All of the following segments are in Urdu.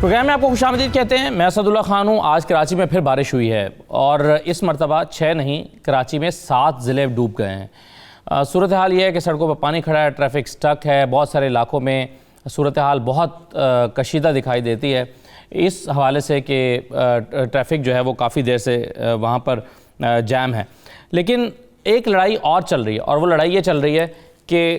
پروگرام میں آپ کو خوشامدید کہتے ہیں. میں اسد اللہ خان ہوں. آج کراچی میں پھر بارش ہوئی ہے اور اس مرتبہ 6 نہیں کراچی میں 7 ضلع ڈوب گئے ہیں. صورتحال یہ ہے کہ سڑکوں پر پانی کھڑا ہے, ٹریفک سٹک ہے, بہت سارے علاقوں میں صورتحال بہت کشیدہ دکھائی دیتی ہے اس حوالے سے کہ ٹریفک جو ہے وہ کافی دیر سے وہاں پر جام ہے. لیکن ایک لڑائی اور چل رہی ہے اور وہ لڑائی یہ چل رہی ہے کہ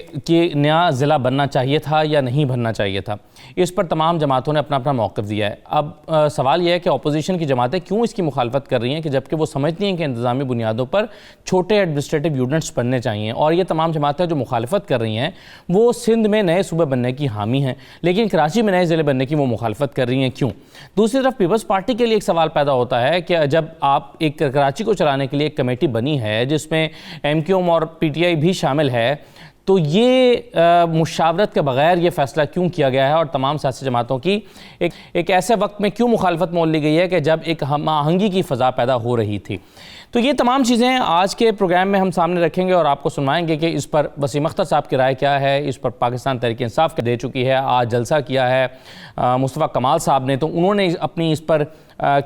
نیا ضلع بننا چاہیے تھا یا نہیں بننا چاہیے تھا. اس پر تمام جماعتوں نے اپنا موقف دیا ہے. اب سوال یہ ہے کہ اپوزیشن کی جماعتیں کیوں اس کی مخالفت کر رہی ہیں کہ جبکہ وہ سمجھتی ہیں کہ انتظامی بنیادوں پر چھوٹے ایڈمنسٹریٹو یونٹس بننے چاہیے. اور یہ تمام جماعتیں جو مخالفت کر رہی ہیں وہ سندھ میں نئے صوبے بننے کی حامی ہیں, لیکن کراچی میں نئے ضلع بننے کی وہ مخالفت کر رہی ہیں کیوں؟ دوسری طرف پیپلز پارٹی کے لیے ایک سوال پیدا ہوتا ہے کہ جب آپ ایک کراچی کو چلانے کے لیے ایک کمیٹی بنی ہے جس میں ایم کیو ایم اور پی ٹی آئی بھی شامل ہے, تو یہ مشاورت کے بغیر یہ فیصلہ کیوں کیا گیا ہے اور تمام سیاسی جماعتوں کی ایک ایسے وقت میں کیوں مخالفت مول لی گئی ہے کہ جب ایک ہم آہنگی کی فضا پیدا ہو رہی تھی؟ تو یہ تمام چیزیں آج کے پروگرام میں ہم سامنے رکھیں گے اور آپ کو سنوائیں گے کہ اس پر وسیم اختر صاحب کی رائے کیا ہے. اس پر پاکستان تحریک انصاف دے چکی ہے, آج جلسہ کیا ہے مصطفیٰ کمال صاحب نے, تو انہوں نے اپنی اس پر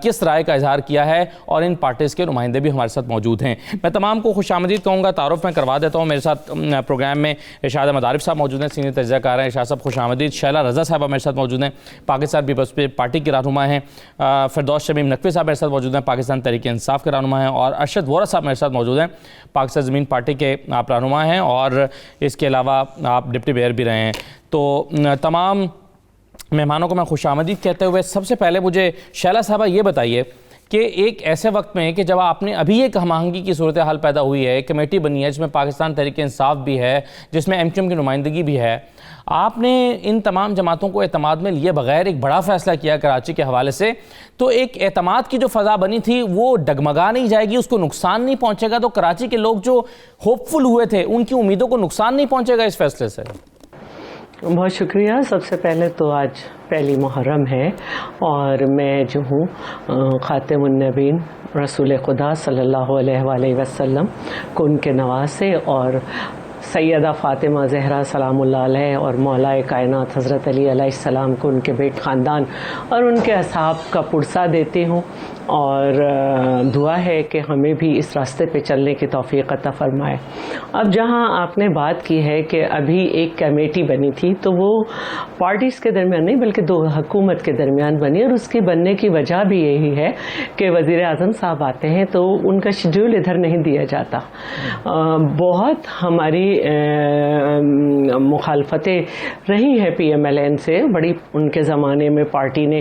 کس رائے کا اظہار کیا ہے اور ان پارٹیز کے نمائندے بھی ہمارے ساتھ موجود ہیں. میں تمام کو خوش آمدید کہوں گا. تعارف میں کروا دیتا ہوں. میرے ساتھ پروگرام میں ارشاد احمد عارف صاحب موجود ہیں, سینئر تجزیہ کار ہیں. ارشاد صاحب خوش آمدید. شیلا رضا صاحبہ میرے ساتھ موجود ہیں, پاکستان پیپلز پارٹی کے رہنما ہیں. فردوس شمیم نقوی صاحب میرے ساتھ موجود ہیں, پاکستان تحریک انصاف کے رہنما ہیں. اور ارشد وورا صاحب میرے ساتھ موجود ہیں, پاکستان زمین پارٹی کے آپ رہنما ہیں اور اس کے علاوہ آپ ڈپٹی میئر بھی رہے ہیں. تو تمام مہمانوں کو میں خوش آمدید کہتے ہوئے سب سے پہلے مجھے شیلا صاحبہ یہ بتائیے کہ ایک ایسے وقت میں کہ جب آپ نے ابھی ایک ہم آہنگی کی صورتحال پیدا ہوئی ہے, کمیٹی بنی ہے جس میں پاکستان تحریک انصاف بھی ہے, جس میں ایم کیو ایم کی نمائندگی بھی ہے, آپ نے ان تمام جماعتوں کو اعتماد میں لیے بغیر ایک بڑا فیصلہ کیا کراچی کے حوالے سے, تو ایک اعتماد کی جو فضا بنی تھی وہ ڈگمگا نہیں جائے گی, اس کو نقصان نہیں پہنچے گا؟ تو کراچی کے لوگ جو ہوپ فل ہوئے تھے ان کی امیدوں کو نقصان نہیں پہنچے گا اس فیصلے سے؟ بہت شکریہ. سب سے پہلے تو آج پہلی محرم ہے اور میں جو ہوں خاتم النبیین رسول خدا صلی اللہ علیہ وآلہ وسلم کو ان کے نواسے اور سیدہ فاطمہ زہرا سلام اللہ علیہ اور مولا کائنات حضرت علی علیہ السلام کو ان کے بیٹ خاندان اور ان کے اصحاب کا پرسہ دیتی ہوں, اور دعا ہے کہ ہمیں بھی اس راستے پہ چلنے کی توفیق عطا فرمائے. اب جہاں آپ نے بات کی ہے کہ ابھی ایک کمیٹی بنی تھی, تو وہ پارٹیز کے درمیان نہیں بلکہ دو حکومت کے درمیان بنی, اور اس کی بننے کی وجہ بھی یہی ہے کہ وزیر اعظم صاحب آتے ہیں تو ان کا شیڈول ادھر نہیں دیا جاتا. بہت ہماری مخالفتیں رہی ہیں پی ایم ایل این سے, بڑی ان کے زمانے میں پارٹی نے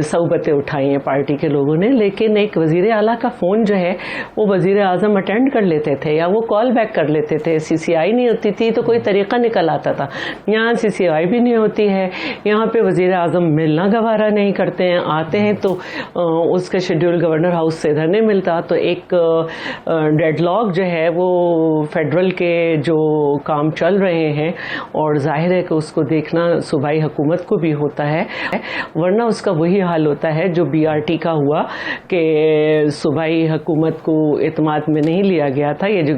صحبتیں اٹھائی ہیں پارٹی کے لوگوں نے, لیکن ایک وزیر اعلیٰ کا فون جو ہے وہ وزیر اعظم اٹینڈ کر لیتے تھے یا وہ کال بیک کر لیتے تھے. سی سی آئی نہیں ہوتی تھی تو کوئی طریقہ نکل آتا تھا. یہاں سی سی آئی بھی نہیں ہوتی ہے, یہاں پہ وزیر اعظم ملنا گوارا نہیں کرتے ہیں, آتے ہیں تو اس کا شیڈول گورنر ہاؤس سے ادھر نہیں ملتا, تو ایک ڈیڈ لاک جو ہے وہ فیڈرل کے جو کام چل رہے ہیں, اور ظاہر ہے کہ اس کو دیکھنا صوبائی حکومت کو بھی ہوتا ہے, ورنہ اس کا وہی حال ہوتا ہے جو بی آر ٹی کا ہوا کہ صوبائی حکومت کو اعتماد میں نہیں لیا گیا تھا, یہ جو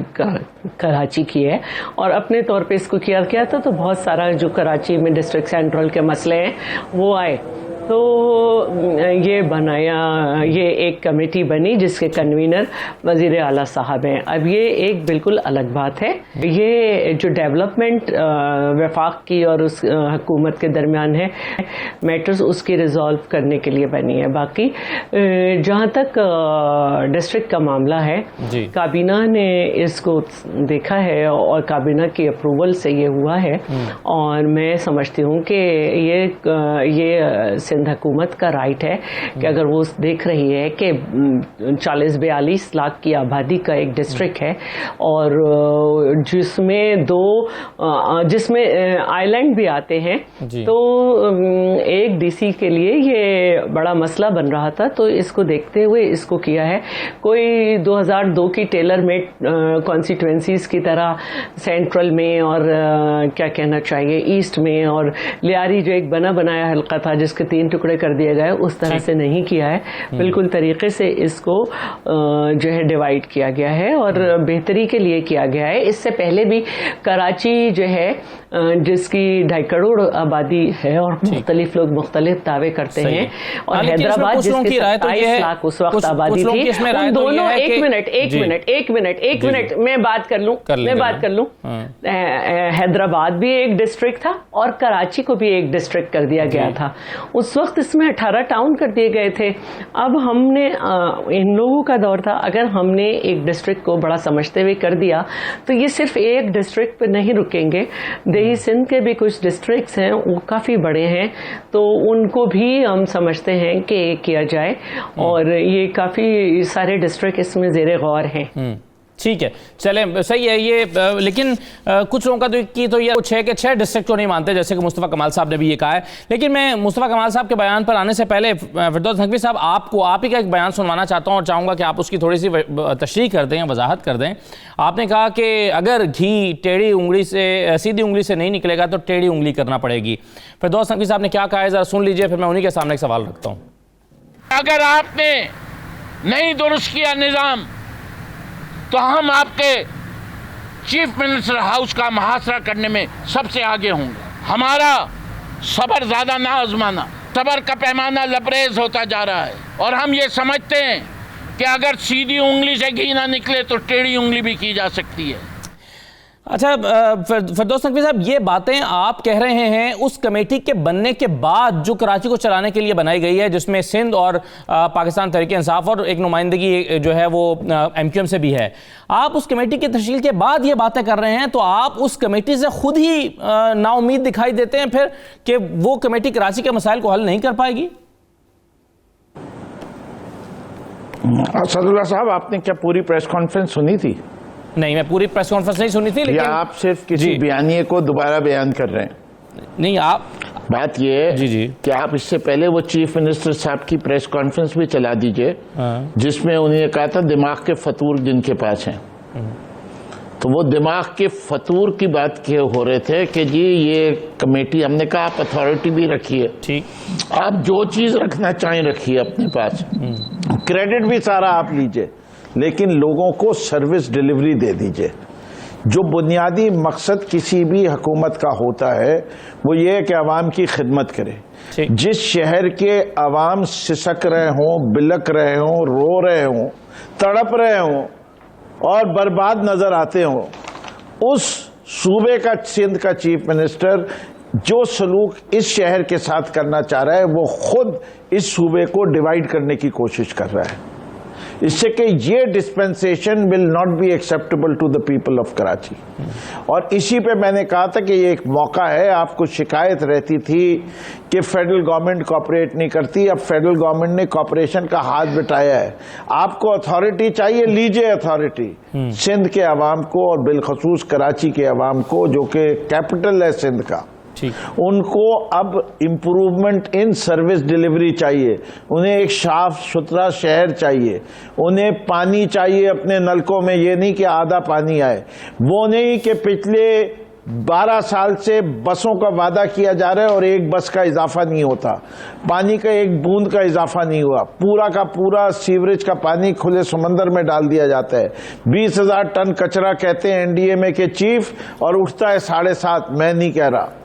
کراچی کی ہے, اور اپنے طور پہ اس کو کیا تھا. تو بہت سارا جو کراچی میں ڈسٹرکٹ سینٹرل کے مسئلے ہیں وہ آئے, تو یہ بنایا, یہ ایک کمیٹی بنی جس کے کنوینر وزیر اعلیٰ صاحب ہیں. اب یہ ایک بالکل الگ بات ہے, یہ جو ڈیولپمنٹ وفاق کی اور اس حکومت کے درمیان ہے میٹرز, اس کی ریزالو کرنے کے لیے بنی ہے. باقی جہاں تک ڈسٹرکٹ کا معاملہ ہے, کابینہ نے اس کو دیکھا ہے اور کابینہ کی اپروول سے یہ ہوا ہے, اور میں سمجھتی ہوں کہ یہ سندھ حکومت کا رائٹ ہے کہ اگر وہ دیکھ رہی ہے کہ 40-42 لاکھ کی آبادی کا ایک ڈسٹرکٹ ہے اور جس میں آئی لینڈ بھی آتے ہیں, تو ایک ڈی سی کے لیے یہ بڑا مسئلہ بن رہا تھا, تو اس کو دیکھتے ہوئے اس کو کیا ہے. کوئی 2002 کی ٹیلر میڈ کانسٹیٹوینسیز کی طرح سینٹرل میں اور کیا کہنا چاہیے ایسٹ میں, اور لیاری جو ایک بنا بنایا حلقہ تھا جس کے 3 ٹکڑے کر دیا گیا اس طرح سے نہیں کیا ہے, بالکل طریقے سے اس کو جو ہے ڈیوائڈ کیا گیا ہے اور بہتری کے لیے کیا گیا ہے. اس سے پہلے بھی کراچی جو ہے جس کی 2.5 کروڑ آبادی ہے اور مختلف لوگ مختلف دعوے کرتے ہیں, اور حیدرآباد جس کی 27 لاکھ اس وقت آبادی تھی, ان دونوں ایک منٹ میں بات کر لوں حیدرآباد بھی ایک ڈسٹرکٹ تھا اور کراچی کو بھی ایک ڈسٹرکٹ کر دیا گیا تھا. اس وقت اس میں 18 ٹاؤن کر دیے گئے تھے. اب ہم نے ان لوگوں کا دور تھا, اگر ہم نے ایک ڈسٹرکٹ کو بڑا سمجھتے ہوئے کر دیا تو یہ صرف ایک ڈسٹرکٹ پہ نہیں رکیں گے. دیہی سندھ کے بھی کچھ ڈسٹرکٹس ہیں وہ کافی بڑے ہیں, تو ان کو بھی ہم سمجھتے ہیں کہ کیا جائے, اور یہ کافی سارے ڈسٹرکٹ اس میں زیر غور ہیں. ٹھیک ہے, چلیں صحیح ہے یہ, لیکن کچھ لوگوں کا تو یہ کچھ ہے کہ 6 ڈسٹرکٹ کو نہیں مانتے, جیسے کہ مصطفیٰ کمال صاحب نے بھی یہ کہا ہے. لیکن میں مصطفیٰ کمال صاحب کے بیان پر آنے سے پہلے فردوس نقوی صاحب آپ ہی کا ایک بیان سنوانا چاہتا ہوں اور چاہوں گا کہ آپ اس کی تھوڑی سی تشریح کر دیں, وضاحت کر دیں. آپ نے کہا کہ اگر گھی ٹیڑھی انگلی سے سیدھی انگلی سے نہیں نکلے گا تو ٹیڑھی انگلی کرنا پڑے گی. فردوس نقوی صاحب نے کیا کہا ہے ذرا سن لیجئے, پھر میں انہی کے سامنے ایک سوال رکھتا ہوں. اگر آپ نے نہیں درست کیا نظام تو ہم آپ کے چیف منسٹر ہاؤس کا محاصرہ کرنے میں سب سے آگے ہوں گے. ہمارا صبر زیادہ نہ آزمانا, صبر کا پیمانہ لبریز ہوتا جا رہا ہے, اور ہم یہ سمجھتے ہیں کہ اگر سیدھی انگلی سے گھی نہ نکلے تو ٹیڑھی انگلی بھی کی جا سکتی ہے. اچھا فردوس نقوی صاحب, یہ باتیں آپ کہہ رہے ہیں اس کمیٹی کے بننے کے بعد جو کراچی کو چلانے کے لیے بنائی گئی ہے, جس میں سندھ اور پاکستان تحریک انصاف اور ایک نمائندگی جو ہے وہ MQM سے بھی ہے. آپ اس کمیٹی کی تشکیل کے بعد یہ باتیں کر رہے ہیں, تو آپ اس کمیٹی سے خود ہی نا امید دکھائی دیتے ہیں پھر کہ وہ کمیٹی کراچی کے مسائل کو حل نہیں کر پائے گی. اسد اللہ صاحب, آپ نے کیا پوری پریس کانفرنس سنی تھی؟ نہیں, میں پوری پریس کانفرنس نہیں سنی تھی, لیکن آپ صرف کسی بیانیے کو دوبارہ بیان کر رہے ہیں. نہیں, آپ بات یہ ہے کہ آپ اس سے پہلے وہ چیف منسٹر صاحب کی پریس کانفرنس بھی چلا دیجئے جس میں انہوں نے کہا تھا دماغ کے فطور جن کے پاس ہیں, تو وہ دماغ کے فطور کی بات ہو رہے تھے کہ جی یہ کمیٹی, ہم نے کہا آپ اتھارٹی بھی رکھیے, آپ جو چیز رکھنا چاہیں رکھیے اپنے پاس, کریڈٹ بھی سارا آپ لیجئے, لیکن لوگوں کو سروس ڈیلیوری دے دیجئے. جو بنیادی مقصد کسی بھی حکومت کا ہوتا ہے وہ یہ ہے کہ عوام کی خدمت کرے. جس شہر کے عوام سسک رہے ہوں, بلک رہے ہوں, رو رہے ہوں, تڑپ رہے ہوں اور برباد نظر آتے ہوں, اس صوبے کا سندھ کا چیف منسٹر جو سلوک اس شہر کے ساتھ کرنا چاہ رہا ہے وہ خود اس صوبے کو ڈیوائیڈ کرنے کی کوشش کر رہا ہے. اس سے کہ یہ dispensation will not be acceptable to the people of Karachi. اور اسی پہ میں نے کہا تھا کہ یہ ایک موقع ہے. آپ کو شکایت رہتی تھی کہ فیڈرل گورنمنٹ کوآپریٹ نہیں کرتی, اب فیڈرل گورنمنٹ نے کوآپریشن کا ہاتھ بٹایا ہے. آپ کو اتھارٹی چاہیے, لیجئے اتھارٹی سندھ کے عوام کو اور بالخصوص کراچی کے عوام کو جو کہ کیپٹل ہے سندھ کا, ان کو اب امپروومنٹ ان سروس ڈیلیوری چاہیے. انہیں ایک صاف ستھرا شہر چاہیے, انہیں پانی چاہیے اپنے نلکوں میں, یہ نہیں کہ آدھا پانی آئے, وہ نہیں کہ پچھلے 12 سال سے بسوں کا وعدہ کیا جا رہا ہے اور ایک بس کا اضافہ نہیں ہوتا, پانی کا ایک بوند کا اضافہ نہیں ہوا, پورا کا پورا سیوریج کا پانی کھلے سمندر میں ڈال دیا جاتا ہے. 20,000 ٹن کچرا کہتے ہیں NDMA کے چیف, اور اٹھتا ہے 7.5. میں نہیں کہہ رہا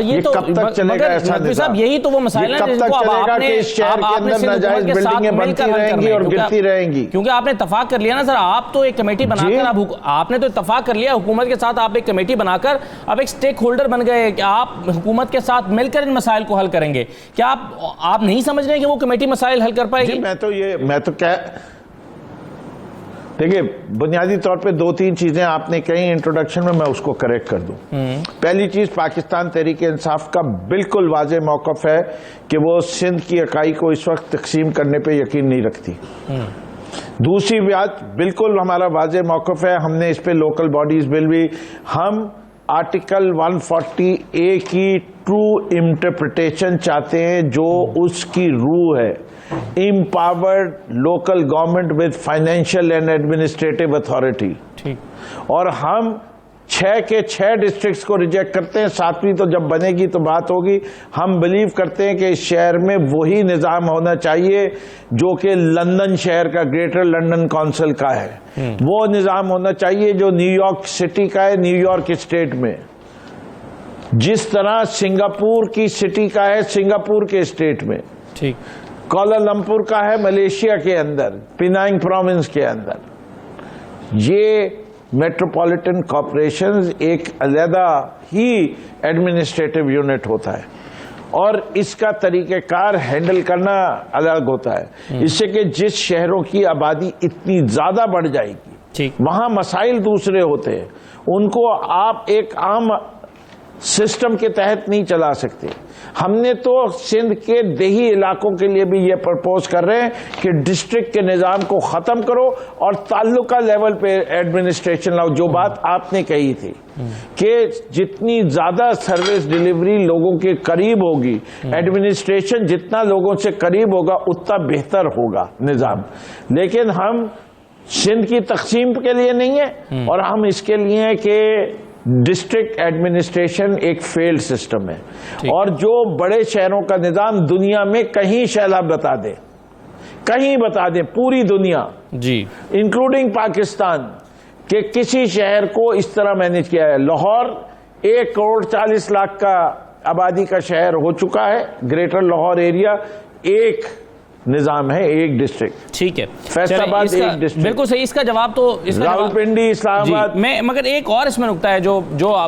یہ تو کب تک چلے گا ایسا نظام, یہی تو وہ مسائل ہیں کب تک چلے گا کہ اس شہر کے اندر ناجائز بلڈنگیں بنتی رہیں گی اور گرتی رہیں گی. کیونکہ آپ نے اتفاق کر لیا نا سر, آپ تو ایک کمیٹی بنا کر, آپ نے تو اتفاق کر لیا حکومت کے ساتھ, آپ ایک کمیٹی بنا کر اب ایک سٹیک ہولڈر بن گئے کہ آپ حکومت کے ساتھ مل کر ان مسائل کو حل کریں گے. کیا آپ نہیں سمجھ رہے کہ وہ کمیٹی مسائل حل کر پائے گی؟ میں تو دیکھیے, بنیادی طور پہ 2-3 چیزیں آپ نے کہیں انٹروڈکشن میں اس کو کریکٹ کر دوں. پہلی چیز, پاکستان تحریک انصاف کا بالکل واضح موقف ہے کہ وہ سندھ کی اکائی کو اس وقت تقسیم کرنے پہ یقین نہیں رکھتی. دوسری بات, بالکل ہمارا واضح موقف ہے, ہم نے اس پہ لوکل باڈیز بل بھی, ہم آرٹیکل 140A کی ٹرو انٹرپریٹیشن چاہتے ہیں جو اس کی روح ہے, empowered local government with financial and administrative authority. اور ہم 6 کے 6 ڈسٹرکٹس کو ریجیکٹ کرتے ہیں. 7ویں تو جب بنے گی تو بات ہوگی. ہم بلیو کرتے ہیں کہ اس شہر میں وہی نظام ہونا چاہیے جو کہ لندن شہر کا گریٹر لندن کونسل کا ہے. وہ نظام ہونا چاہیے جو نیو یارک سٹی کا ہے, نیو یارک اسٹیٹ میں, جس طرح سنگاپور کی سٹی کا ہے سنگاپور کے اسٹیٹ میں, ٹھیک, کوالالمپور کا ہے ملیشیا کے اندر, پینانگ پروونس کے اندر. یہ میٹروپولیٹن کارپوریشنز ایک علیحدہ ہی ایڈمنسٹریٹو یونٹ ہوتا ہے اور اس کا طریقہ کار ہینڈل کرنا الگ ہوتا ہے. اس سے کہ جس شہروں کی آبادی اتنی زیادہ بڑھ جائے گی وہاں مسائل دوسرے ہوتے ہیں, ان کو آپ ایک عام سسٹم کے تحت نہیں چلا سکتے. ہم نے تو سندھ کے دیہی علاقوں کے لیے بھی یہ پرپوز کر رہے ہیں کہ ڈسٹرکٹ کے نظام کو ختم کرو اور تعلقہ لیول پہ ایڈمنسٹریشن لاؤ. جو بات آپ نے کہی تھی کہ جتنی زیادہ سروس ڈیلیوری لوگوں کے قریب ہوگی, ایڈمنسٹریشن جتنا لوگوں سے قریب ہوگا اتنا بہتر ہوگا نظام. لیکن ہم سندھ کی تقسیم کے لیے نہیں ہے اور ہم اس کے لیے ہیں کہ ڈسٹرکٹ ایڈمنسٹریشن ایک فیلڈ سسٹم ہے. اور جو بڑے شہروں کا نظام دنیا میں کہیں شعلہ بتا دیں, کہیں بتا دیں, پوری دنیا جی انکلوڈنگ پاکستان کہ کسی شہر کو اس طرح مینج کیا ہے. لاہور 1,40,00,000 کا آبادی کا شہر ہو چکا ہے, گریٹر لاہور ایریا, ایک نظام ہے, ایک ڈسٹرکٹ. ٹھیک ہے, فیصل آباد ایک ڈسٹرکٹ, بالکل صحیح. اس کا جواب تو راولپنڈی, اسلام آباد. میں مگر ایک اور اس میں نکتہ ہے جو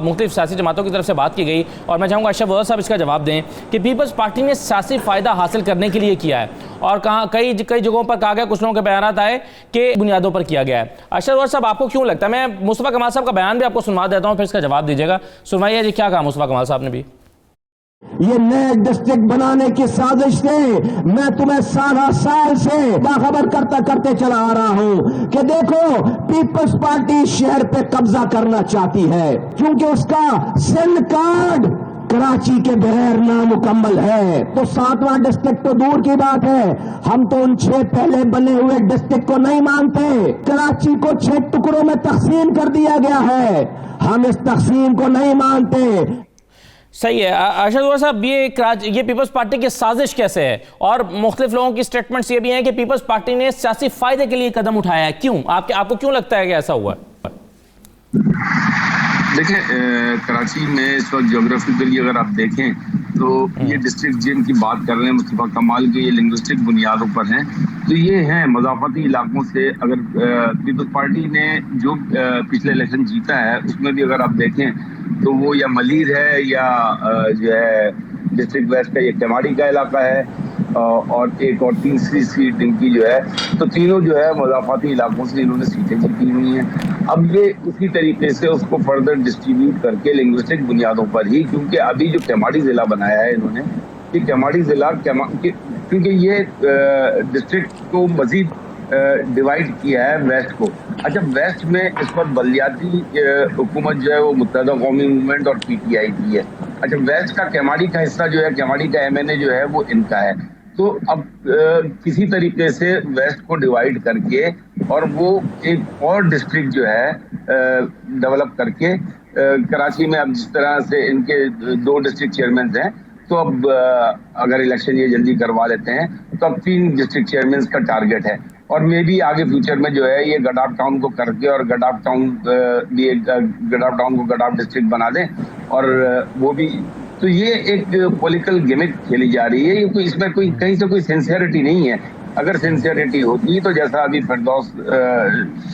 مختلف سیاسی جماعتوں کی طرف سے بات کی گئی اور میں چاہوں گا اشرف صاحب اس کا جواب دیں کہ پیپلز پارٹی نے سیاسی فائدہ حاصل کرنے کے لیے کیا ہے اور کئی جگہوں پر کہا گیا, کچھ لوگوں کے بیانات آئے کہ بنیادوں پر کیا گیا ہے. اشرف صاحب آپ کو کیوں لگتا ہے؟ میں مصطفیٰ کمال صاحب کا بیان بھی آپ کو سنوا دیتا ہوں, پھر اس کا جواب دیجیے گا. سنوائیے جی, کیا کہا مصطفیٰ کمال صاحب نے بھی. یہ نئے ڈسٹرکٹ بنانے کی سازش سے میں تمہیں 17 سال سے باخبر کرتے چلا آ رہا ہوں کہ دیکھو پیپلز پارٹی شہر پہ قبضہ کرنا چاہتی ہے کیونکہ اس کا سندھ کارڈ کراچی کے بغیر نامکمل ہے. تو 7واں ڈسٹرکٹ تو دور کی بات ہے, ہم تو ان 6 پہلے بنے ہوئے ڈسٹرکٹ کو نہیں مانتے. کراچی کو 6 ٹکڑوں میں تقسیم کر دیا گیا ہے, ہم اس تقسیم کو نہیں مانتے. صحیح ہے. ارشد صاحب, یہ پیپلز پارٹی کی سازش کیسے ہے؟ اور مختلف لوگوں کی سٹیٹمنٹس یہ بھی ہیں کہ پیپلز پارٹی نے سیاسی فائدے کے لیے قدم اٹھایا ہے. کیوں آپ کو کیوں لگتا ہے کہ ایسا ہوا؟ دیکھیں, کراچی میں اس وقت جغرافیکلی اگر آپ دیکھیں تو یہ ڈسٹرکٹ جن کی بات کر رہے ہیں مصطفیٰ کمال کے, یہ لنگوسٹک بنیادوں پر ہیں. تو یہ ہیں مضافاتی علاقوں سے. اگر پیپلز پارٹی نے جو پچھلے الیکشن جیتا ہے اس میں بھی اگر آپ دیکھیں تو وہ یا ملیر ہے یا جو ہے ڈسٹرکٹ ویسٹ کا یہ کیماڑی کا علاقہ ہے اور ایک اور تیسری سیٹ ان کی جو ہے, تو تینوں جو ہے مضافاتی علاقوں سے انہوں نے سیٹیں جیتی ہوئی ہیں. اب یہ اسی طریقے سے اس کو فردر ڈسٹریبیوٹ کر کے لنگوسٹک بنیادوں پر ہی, کیونکہ ابھی جو کیماڑی ضلع بنایا ہے انہوں نے, کہ کیماڑی ضلع کیونکہ یہ ڈسٹرکٹ کو مزید ڈیوائڈ کیا ہے ویسٹ کو. اچھا, ویسٹ میں اس وقت بلدیاتی حکومت جو ہے وہ متحدہ قومی موومنٹ اور پی ٹی آئی کی ہے. اچھا, ویسٹ کا کیماڑی کا حصہ جو ہے, کیماڑی کا ایم این اے جو ہے وہ ان کا ہے. تو اب کسی طریقے سے ویسٹ کو ڈیوائڈ کر کے اور وہ ایک اور ڈسٹرکٹ جو ہے ڈیولپ کر کے کراچی میں, اب جس طرح سے ان کے 2 ڈسٹرکٹ چیئرمینز ہیں, تو اب اگر الیکشن یہ جلدی کروا لیتے ہیں تو اب 3 ڈسٹرکٹ چیئرمینز کا ٹارگٹ ہے. اور میں بھی آگے فیوچر میں جو ہے یہ گڈاف ٹاؤن کو کر کے اور گڈاف ٹاؤن کو گڈاف ڈسٹرکٹ بنا دیں اور وہ بھی. تو یہ ایک پولیٹیکل گیمک کھیلی جا رہی ہے. اس میں کوئی کہیں سے کوئی سنسیئرٹی نہیں ہے. اگر سنسیئرٹی ہوتی تو جیسا ابھی فردوس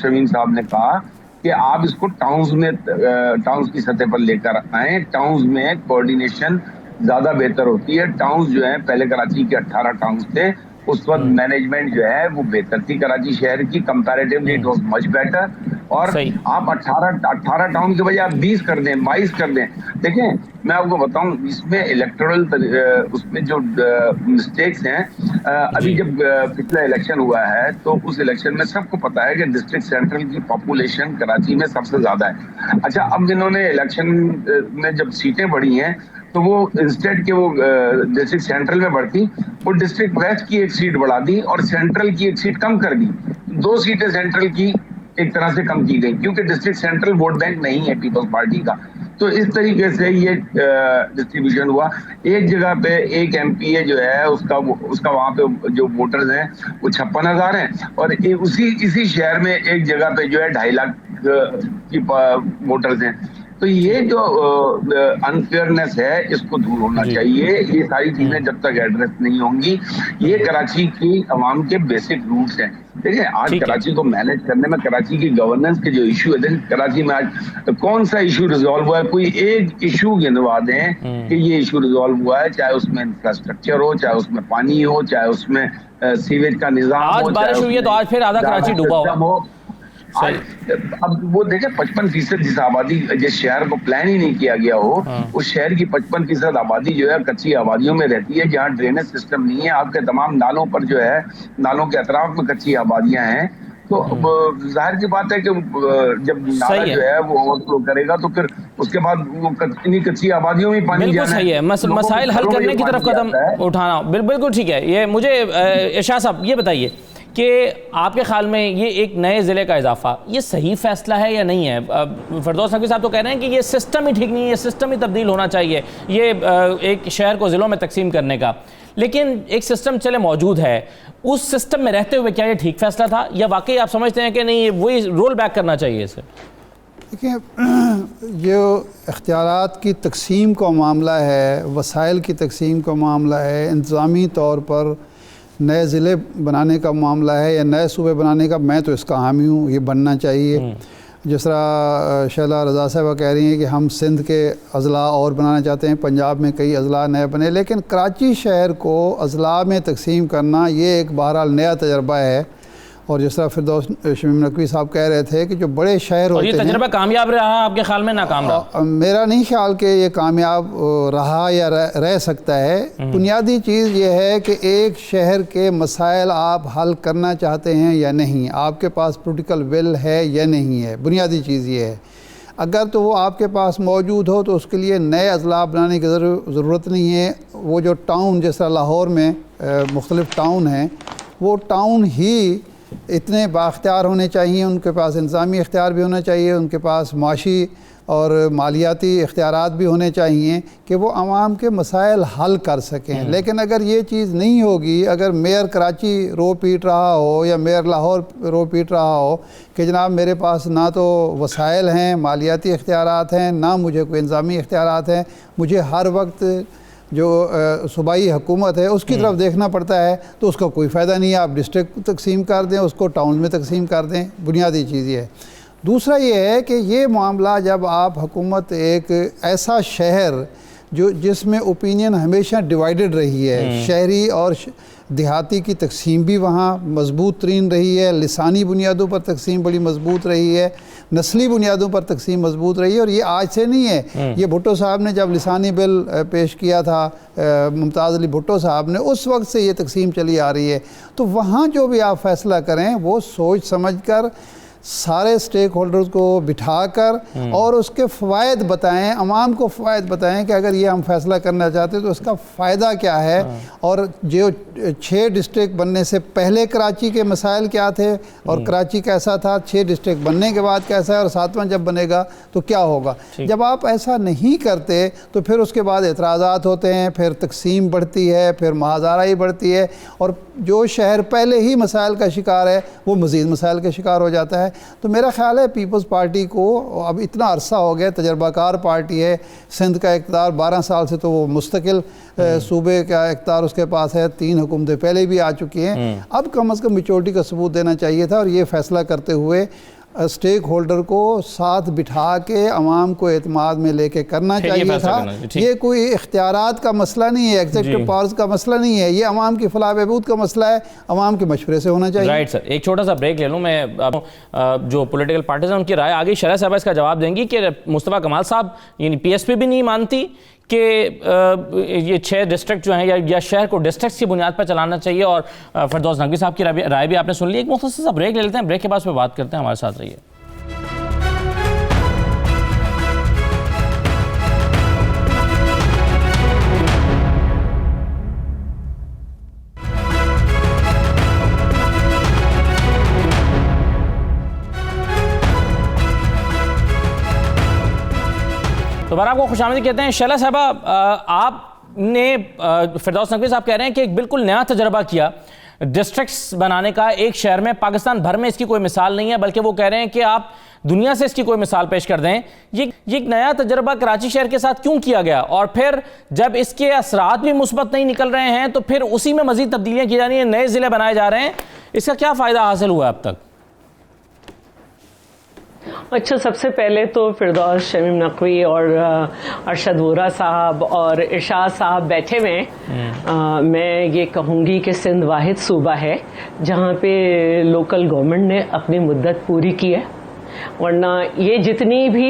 شمیم صاحب نے کہا کہ آپ اس کو ٹاؤنز کی سطح پر لے کر آئیں. ٹاؤنز میں کوآرڈینیشن زیادہ بہتر ہوتی ہے. ٹاؤنز جو ہیں, پہلے کراچی کے 18 ٹاؤنز تھے, اس وقت مینجمنٹ جو ہے وہ بہتر تھی کراچی شہر کی, comparatively it was much better. اور آپ 18 ٹاؤن کے بجائے آپ 20 کر دیں, 22 کر دیں. دیکھیں, میں آپ کو بتاؤں اس میں الیکٹورل اس میں جو مسٹیکس ہیں, ابھی جب پچھلا الیکشن ہوا ہے تو اس الیکشن میں سب کو پتا ہے کہ ڈسٹرکٹ سینٹرل کی پاپولیشن کراچی میں سب سے زیادہ ہے. اچھا, اب انہوں نے الیکشن میں جب سیٹیں بڑھی ہیں تو وہ انسٹیڈ کے وہ ڈسٹرکٹ سینٹرل میں بڑھتی, وہ ڈسٹرکٹ ویسٹ کی ایک سیٹ بڑھا دی اور سینٹرل کی ایک سیٹ کم کر دی. 2 سیٹیں سینٹرل کی ایک طرح سے کم کی گئی کیونکہ ڈسٹرکٹ سینٹرل ووٹ بینک نہیں ہے پیپلز پارٹی کا. تو اس طریقے سے یہ ڈسٹریبیوشن ہوا. ایک جگہ پہ ایک ایم پی اے جو ہے اس کا وہاں پہ جو ووٹرز ہیں وہ 56,000 ہیں, اور اسی شہر میں ایک جگہ پہ جو ہے 2.5 لاکھ کی ووٹرز ہیں. تو یہ جو انفیئرنیس ہے اس کو دور ہونا چاہیے. یہ ساری چیزیں جب تک ایڈریس نہیں ہوں گی, یہ کراچی کی عوام کے بیسک روٹس ہیں. دیکھیں آج کراچی کو مینج کرنے میں, کراچی کی گورننس کے جو ایشو ہے, کراچی میں آج کون سا ایشو ریزالو ہوا ہے؟ کوئی ایک ایشو گنوا دیں کہ یہ ایشو ریزالو ہوا ہے, چاہے اس میں انفراسٹرکچر ہو, چاہے اس میں پانی ہو, چاہے اس میں سیویج کا نظام ہو. آج بارش ہوئی ہے تو آج پھر آدھا کراچی ڈوبا ہوا. اب وہ دیکھیں 55% جس آبادی جس شہر کو پلان ہی نہیں کیا گیا ہو, اس شہر کی 55% آبادی جو ہے کچی آبادیوں میں رہتی ہے, جہاں ڈرینیج سسٹم نہیں ہے. آپ کے تمام نالوں پر جو ہے, نالوں کے اطراف میں کچی آبادیاں ہیں. تو ظاہر کی بات ہے کہ جب نالا جو ہے وہ اوور فلو کرے گا تو پھر اس کے بعد وہ انہیں کچی آبادیوں میں پانی جانا ہے. بالکل صحیح ہے, مسائل حل کرنے کی طرف قدم اٹھانا بالکل ٹھیک ہے. یہ مجھے ارشاد صاحب یہ بتائیے کہ آپ کے خیال میں یہ ایک نئے ضلع کا اضافہ یہ صحیح فیصلہ ہے یا نہیں ہے؟ فردوس نقوی صاحب تو کہہ رہے ہیں کہ یہ سسٹم ہی ٹھیک نہیں ہے, یہ سسٹم ہی تبدیل ہونا چاہیے, یہ ایک شہر کو ضلعوں میں تقسیم کرنے کا. لیکن ایک سسٹم چلے موجود ہے, اس سسٹم میں رہتے ہوئے کیا یہ ٹھیک فیصلہ تھا, یا واقعی آپ سمجھتے ہیں کہ نہیں وہی رول بیک کرنا چاہیے اسے؟ دیکھیں جو اختیارات کی تقسیم کا معاملہ ہے, وسائل کی تقسیم کا معاملہ ہے, انتظامی طور پر نئے ضلع بنانے کا معاملہ ہے یا نئے صوبے بنانے کا, میں تو اس کا حامی ہوں, یہ بننا چاہیے. جس طرح شیلا رضا صاحبہ کہہ رہی ہیں کہ ہم سندھ کے اضلاع اور بنانا چاہتے ہیں, پنجاب میں کئی اضلاع نئے بنے, لیکن کراچی شہر کو اضلاع میں تقسیم کرنا یہ ایک بہرحال نیا تجربہ ہے. اور جس طرح فردوس شمیم نقوی صاحب کہہ رہے تھے کہ جو بڑے شہر ہوتے ہیں, اور یہ تجربہ کامیاب رہا آپ کے خیال میں ناکام رہا؟ میرا نہیں خیال کہ یہ کامیاب رہا یا رہ سکتا ہے. بنیادی چیز یہ ہے کہ ایک شہر کے مسائل آپ حل کرنا چاہتے ہیں یا نہیں, آپ کے پاس پولیٹیکل ول ہے یا نہیں ہے. بنیادی چیز یہ ہے. اگر تو وہ آپ کے پاس موجود ہو تو اس کے لیے نئے اضلاع بنانے کی ضرورت نہیں ہے. وہ جو ٹاؤن جس طرح لاہور میں مختلف ٹاؤن ہیں, وہ ٹاؤن ہی اتنے بااختیار ہونے چاہیے, ان کے پاس انتظامی اختیار بھی ہونا چاہیے, ان کے پاس معاشی اور مالیاتی اختیارات بھی ہونے چاہیے کہ وہ عوام کے مسائل حل کر سکیں. لیکن اگر یہ چیز نہیں ہوگی, اگر میئر کراچی رو پیٹ رہا ہو یا میئر لاہور رو پیٹ رہا ہو کہ جناب میرے پاس نہ تو وسائل ہیں, مالیاتی اختیارات ہیں, نہ مجھے کوئی انتظامی اختیارات ہیں, مجھے ہر وقت جو صوبائی حکومت ہے اس کی طرف دیکھنا پڑتا ہے, تو اس کا کوئی فائدہ نہیں ہے. آپ ڈسٹرکٹ تقسیم کر دیں, اس کو ٹاؤن میں تقسیم کر دیں. بنیادی چیز یہ ہے. دوسرا یہ ہے کہ یہ معاملہ جب آپ حکومت ایک ایسا شہر جس میں اوپینین ہمیشہ ڈیوائیڈڈ رہی ہے, شہری اور دیہاتی کی تقسیم بھی وہاں مضبوط ترین رہی ہے, لسانی بنیادوں پر تقسیم بڑی مضبوط رہی ہے, نسلی بنیادوں پر تقسیم مضبوط رہی ہے. اور یہ آج سے نہیں ہے, یہ بھٹو صاحب نے جب لسانی بل پیش کیا تھا, ممتاز علی بھٹو صاحب نے, اس وقت سے یہ تقسیم چلی آ رہی ہے. تو وہاں جو بھی آپ فیصلہ کریں وہ سوچ سمجھ کر, سارے سٹیک ہولڈرز کو بٹھا کر اور اس کے فوائد بتائیں, عوام کو فوائد بتائیں کہ اگر یہ ہم فیصلہ کرنا چاہتے ہیں تو اس کا فائدہ کیا ہے, اور جو 6 ڈسٹرکٹ بننے سے پہلے کراچی کے مسائل کیا تھے اور کراچی کیسا تھا, 6 ڈسٹرکٹ بننے کے بعد کیسا ہے, اور 7واں جب بنے گا تو کیا ہوگا. جب آپ ایسا نہیں کرتے تو پھر اس کے بعد اعتراضات ہوتے ہیں, پھر تقسیم بڑھتی ہے, پھر محاذاری بڑھتی ہے, اور جو شہر پہلے ہی مسائل کا شکار ہے وہ مزید مسائل کا شکار ہو جاتا ہے. تو میرا خیال ہے پیپلز پارٹی کو اب اتنا عرصہ ہو گیا, تجربہ کار پارٹی ہے, سندھ کا اقتدار 12 سال سے تو وہ مستقل صوبے کا اقتدار اس کے پاس ہے, 3 حکومتیں پہلے بھی آ چکی ہیں. اب کم از کم میچورٹی کا ثبوت دینا چاہیے تھا, اور یہ فیصلہ کرتے ہوئے اسٹیک ہولڈر کو ساتھ بٹھا کے عوام کو اعتماد میں لے کے کرنا چاہیے تھا. یہ کوئی اختیارات کا مسئلہ نہیں ہے, ایگزیکٹو پاورز کا مسئلہ نہیں ہے, یہ عوام کی فلاح بہبود کا مسئلہ ہے, عوام کے مشورے سے ہونا چاہیے. رائٹ سر, ایک چھوٹا سا بریک لے لوں میں. جو پولیٹیکل پارٹیز ہیں ان کی رائے آگئی, شرح صاحبہ اس کا جواب دیں گی کہ مصطفیٰ کمال صاحب یعنی پی ایس پی بھی نہیں مانتی کہ یہ 6 ڈسٹرکٹ جو ہیں یا شہر کو ڈسٹرکٹس کی بنیاد پر چلانا چاہیے, اور فردوس نقوی صاحب کی رائے بھی آپ نے سن لی. ایک مختصر سا بریک لے لیتے ہیں, بریک کے بعد پہ بات کرتے ہیں, ہمارے ساتھ رہیے. تو بار آپ کو خوش آمدید کہتے ہیں. شیلا صاحبہ، آپ نے فردوس نقوی صاحب کہہ رہے ہیں کہ ایک بالکل نیا تجربہ کیا ڈسٹرکٹس بنانے کا ایک شہر میں. پاکستان بھر میں اس کی کوئی مثال نہیں ہے، بلکہ وہ کہہ رہے ہیں کہ آپ دنیا سے اس کی کوئی مثال پیش کر دیں. یہ ایک نیا تجربہ کراچی شہر کے ساتھ کیوں کیا گیا؟ اور پھر جب اس کے اثرات بھی مثبت نہیں نکل رہے ہیں تو پھر اسی میں مزید تبدیلیاں کی جا رہی ہیں، نئے ضلع بنائے جا رہے ہیں، اس کا کیا فائدہ حاصل ہوا اب تک؟ اچھا، سب سے پہلے تو فردوس شمیم نقوی اور ارشد وورا صاحب اور ارشاد صاحب بیٹھے ہوئے ہیں. میں یہ کہوں گی کہ سندھ واحد صوبہ ہے جہاں پہ لوکل گورنمنٹ نے اپنی مدت پوری کی ہے، ورنہ یہ جتنی بھی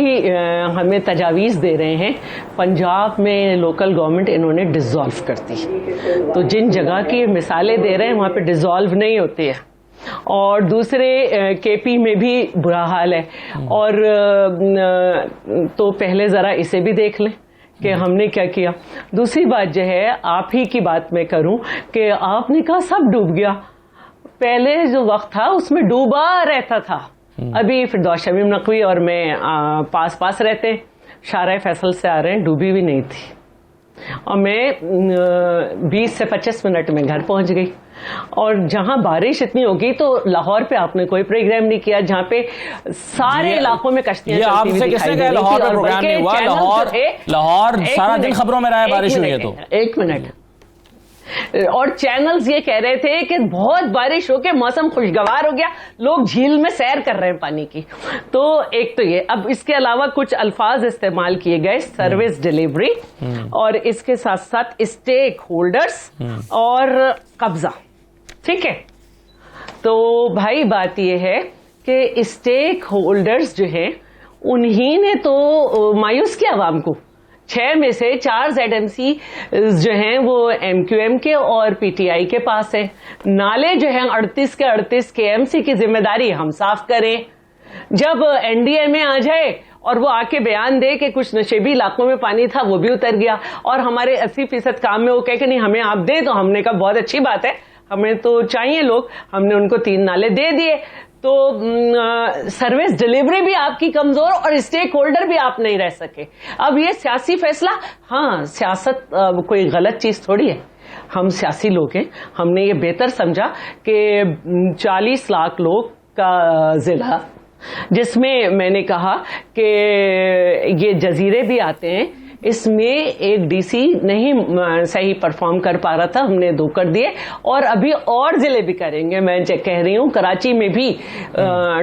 ہمیں تجاویز دے رہے ہیں پنجاب میں لوکل گورنمنٹ انہوں نے ڈیزالو کر دی. تو جن جگہ کی مثالیں دے رہے ہیں وہاں پہ ڈیزالو نہیں ہوتی ہے. اور دوسرے کے پی میں بھی برا حال ہے. اور تو پہلے ذرا اسے بھی دیکھ لیں کہ ہم نے کیا کیا. دوسری بات جو ہے، آپ ہی کی بات میں کروں کہ آپ نے کہا سب ڈوب گیا. پہلے جو وقت تھا اس میں ڈوبا رہتا تھا. ابھی فردوس شمیم نقوی اور میں پاس رہتے ہیں، شارع فیصل سے آ رہے ہیں، ڈوبی بھی نہیں تھی. اور میں 20 سے 25 منٹ میں گھر پہنچ گئی. اور جہاں بارش اتنی ہوگی تو لاہور پہ آپ نے کوئی پروگرام نہیں کیا جہاں پہ سارے علاقوں میں کشتیاں چلتی ہوئی دکھائی دے رہی تھی. لاہور پہ پروگرام نہیں ہوا؟ لاہور سارا دن خبروں میں رہا ہے بارش ہوئی ہے تو. ایک منٹ. اور چینلز یہ کہہ رہے تھے کہ بہت بارش ہو کے موسم خوشگوار ہو گیا، لوگ جھیل میں سیر کر رہے ہیں پانی کی. تو ایک تو یہ. اب اس کے علاوہ کچھ الفاظ استعمال کیے گئے، سروس ڈیلیوری، اور اس کے ساتھ ساتھ اسٹیک ہولڈرز اور قبضہ. ٹھیک ہے، تو بھائی بات یہ ہے کہ اسٹیک ہولڈرز جو ہیں انہی نے تو مایوس کیا عوام کو. 6 میں سے 4 ZMC جو ہیں وہ MQM کے اور PTI کے پاس ہیں. نالے جو ہیں 38 کے 38 KMC کی ذمہ داری ہم صاف کریں. جب NDA میں آ جائے اور وہ آ کے بیان دے کہ کچھ نشیبی علاقوں میں پانی تھا وہ بھی اتر گیا، اور ہمارے 80% کام میں وہ کہے کہ نہیں ہمیں آپ دیں، تو ہم نے کہا بہت اچھی بات ہے، ہمیں تو چاہیے لوگ. ہم نے ان کو 3 نالے دے دیے. تو سروس ڈیلیوری بھی آپ کی کمزور اور اسٹیک ہولڈر بھی آپ نہیں رہ سکے. اب یہ سیاسی فیصلہ، ہاں سیاست کوئی غلط چیز تھوڑی ہے، ہم سیاسی لوگ ہیں. ہم نے یہ بہتر سمجھا کہ 40 لاکھ لوگ کا ضلع، جس میں نے کہا کہ یہ جزیرے بھی آتے ہیں، اس میں ایک ڈی سی نہیں صحیح پرفارم کر پا رہا تھا، ہم نے 2 کر دیے، اور ابھی اور ضلع بھی کریں گے. میں کہہ رہی ہوں کراچی میں بھی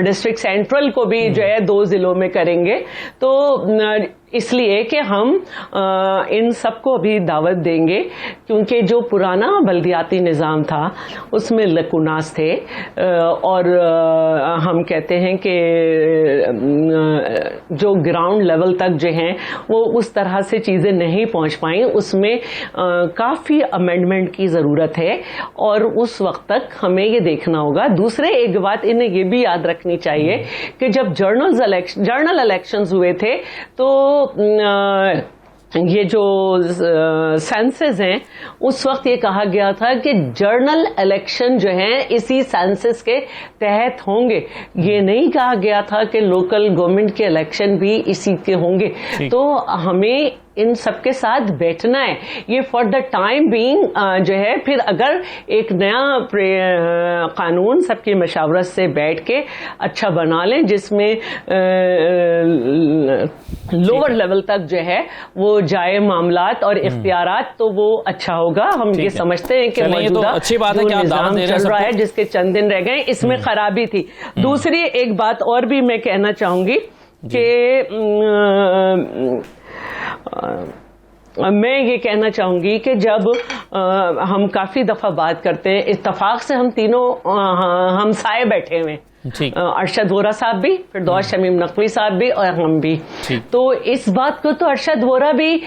ڈسٹرکٹ سینٹرل کو بھی جو ہے 2 ضلعوں میں کریں گے. تو اس لیے کہ ہم ان سب کو ابھی دعوت دیں گے، کیونکہ جو پرانا بلدیاتی نظام تھا اس میں لکوناس تھے، اور ہم کہتے ہیں کہ جو گراؤنڈ لیول تک جو ہیں وہ اس طرح سے چیزیں نہیں پہنچ پائیں. اس میں کافی امینڈمنٹ کی ضرورت ہے، اور اس وقت تک ہمیں یہ دیکھنا ہوگا. دوسرے ایک بات انہیں یہ بھی یاد رکھنی چاہیے کہ جب جنرل الیکشنز ہوئے تھے تو یہ جو سینسز ہیں اس وقت یہ کہا گیا تھا کہ جنرل الیکشن جو ہیں اسی سینسز کے تحت ہوں گے. یہ نہیں کہا گیا تھا کہ لوکل گورنمنٹ کے الیکشن بھی اسی کے ہوں گے. تو ہمیں ان سب کے ساتھ بیٹھنا ہے. یہ فار دا ٹائم بینگ جو ہے پھر اگر ایک نیا قانون سب کی مشاورت سے بیٹھ کے اچھا بنا لیں جس میں لوور لیول تک جو ہے وہ جائے معاملات اور اختیارات، تو وہ اچھا ہوگا. ہم یہ سمجھتے ہیں کہ موجودہ جو نظام چل رہا ہے جس کے چند دن رہ گئے اس میں خرابی تھی. دوسری ایک بات اور بھی میں کہنا چاہوں گی کہ میں یہ کہنا چاہوں گی کہ جب ہم کافی دفعہ بات کرتے ہیں، اتفاق سے ہم تینوں ہمسائے بیٹھے ہوئے، ارشد وورا صاحب بھی، فردوس شمیم نقوی صاحب بھی، اور ہم بھی. تو اس بات کو تو ارشد وورا بھی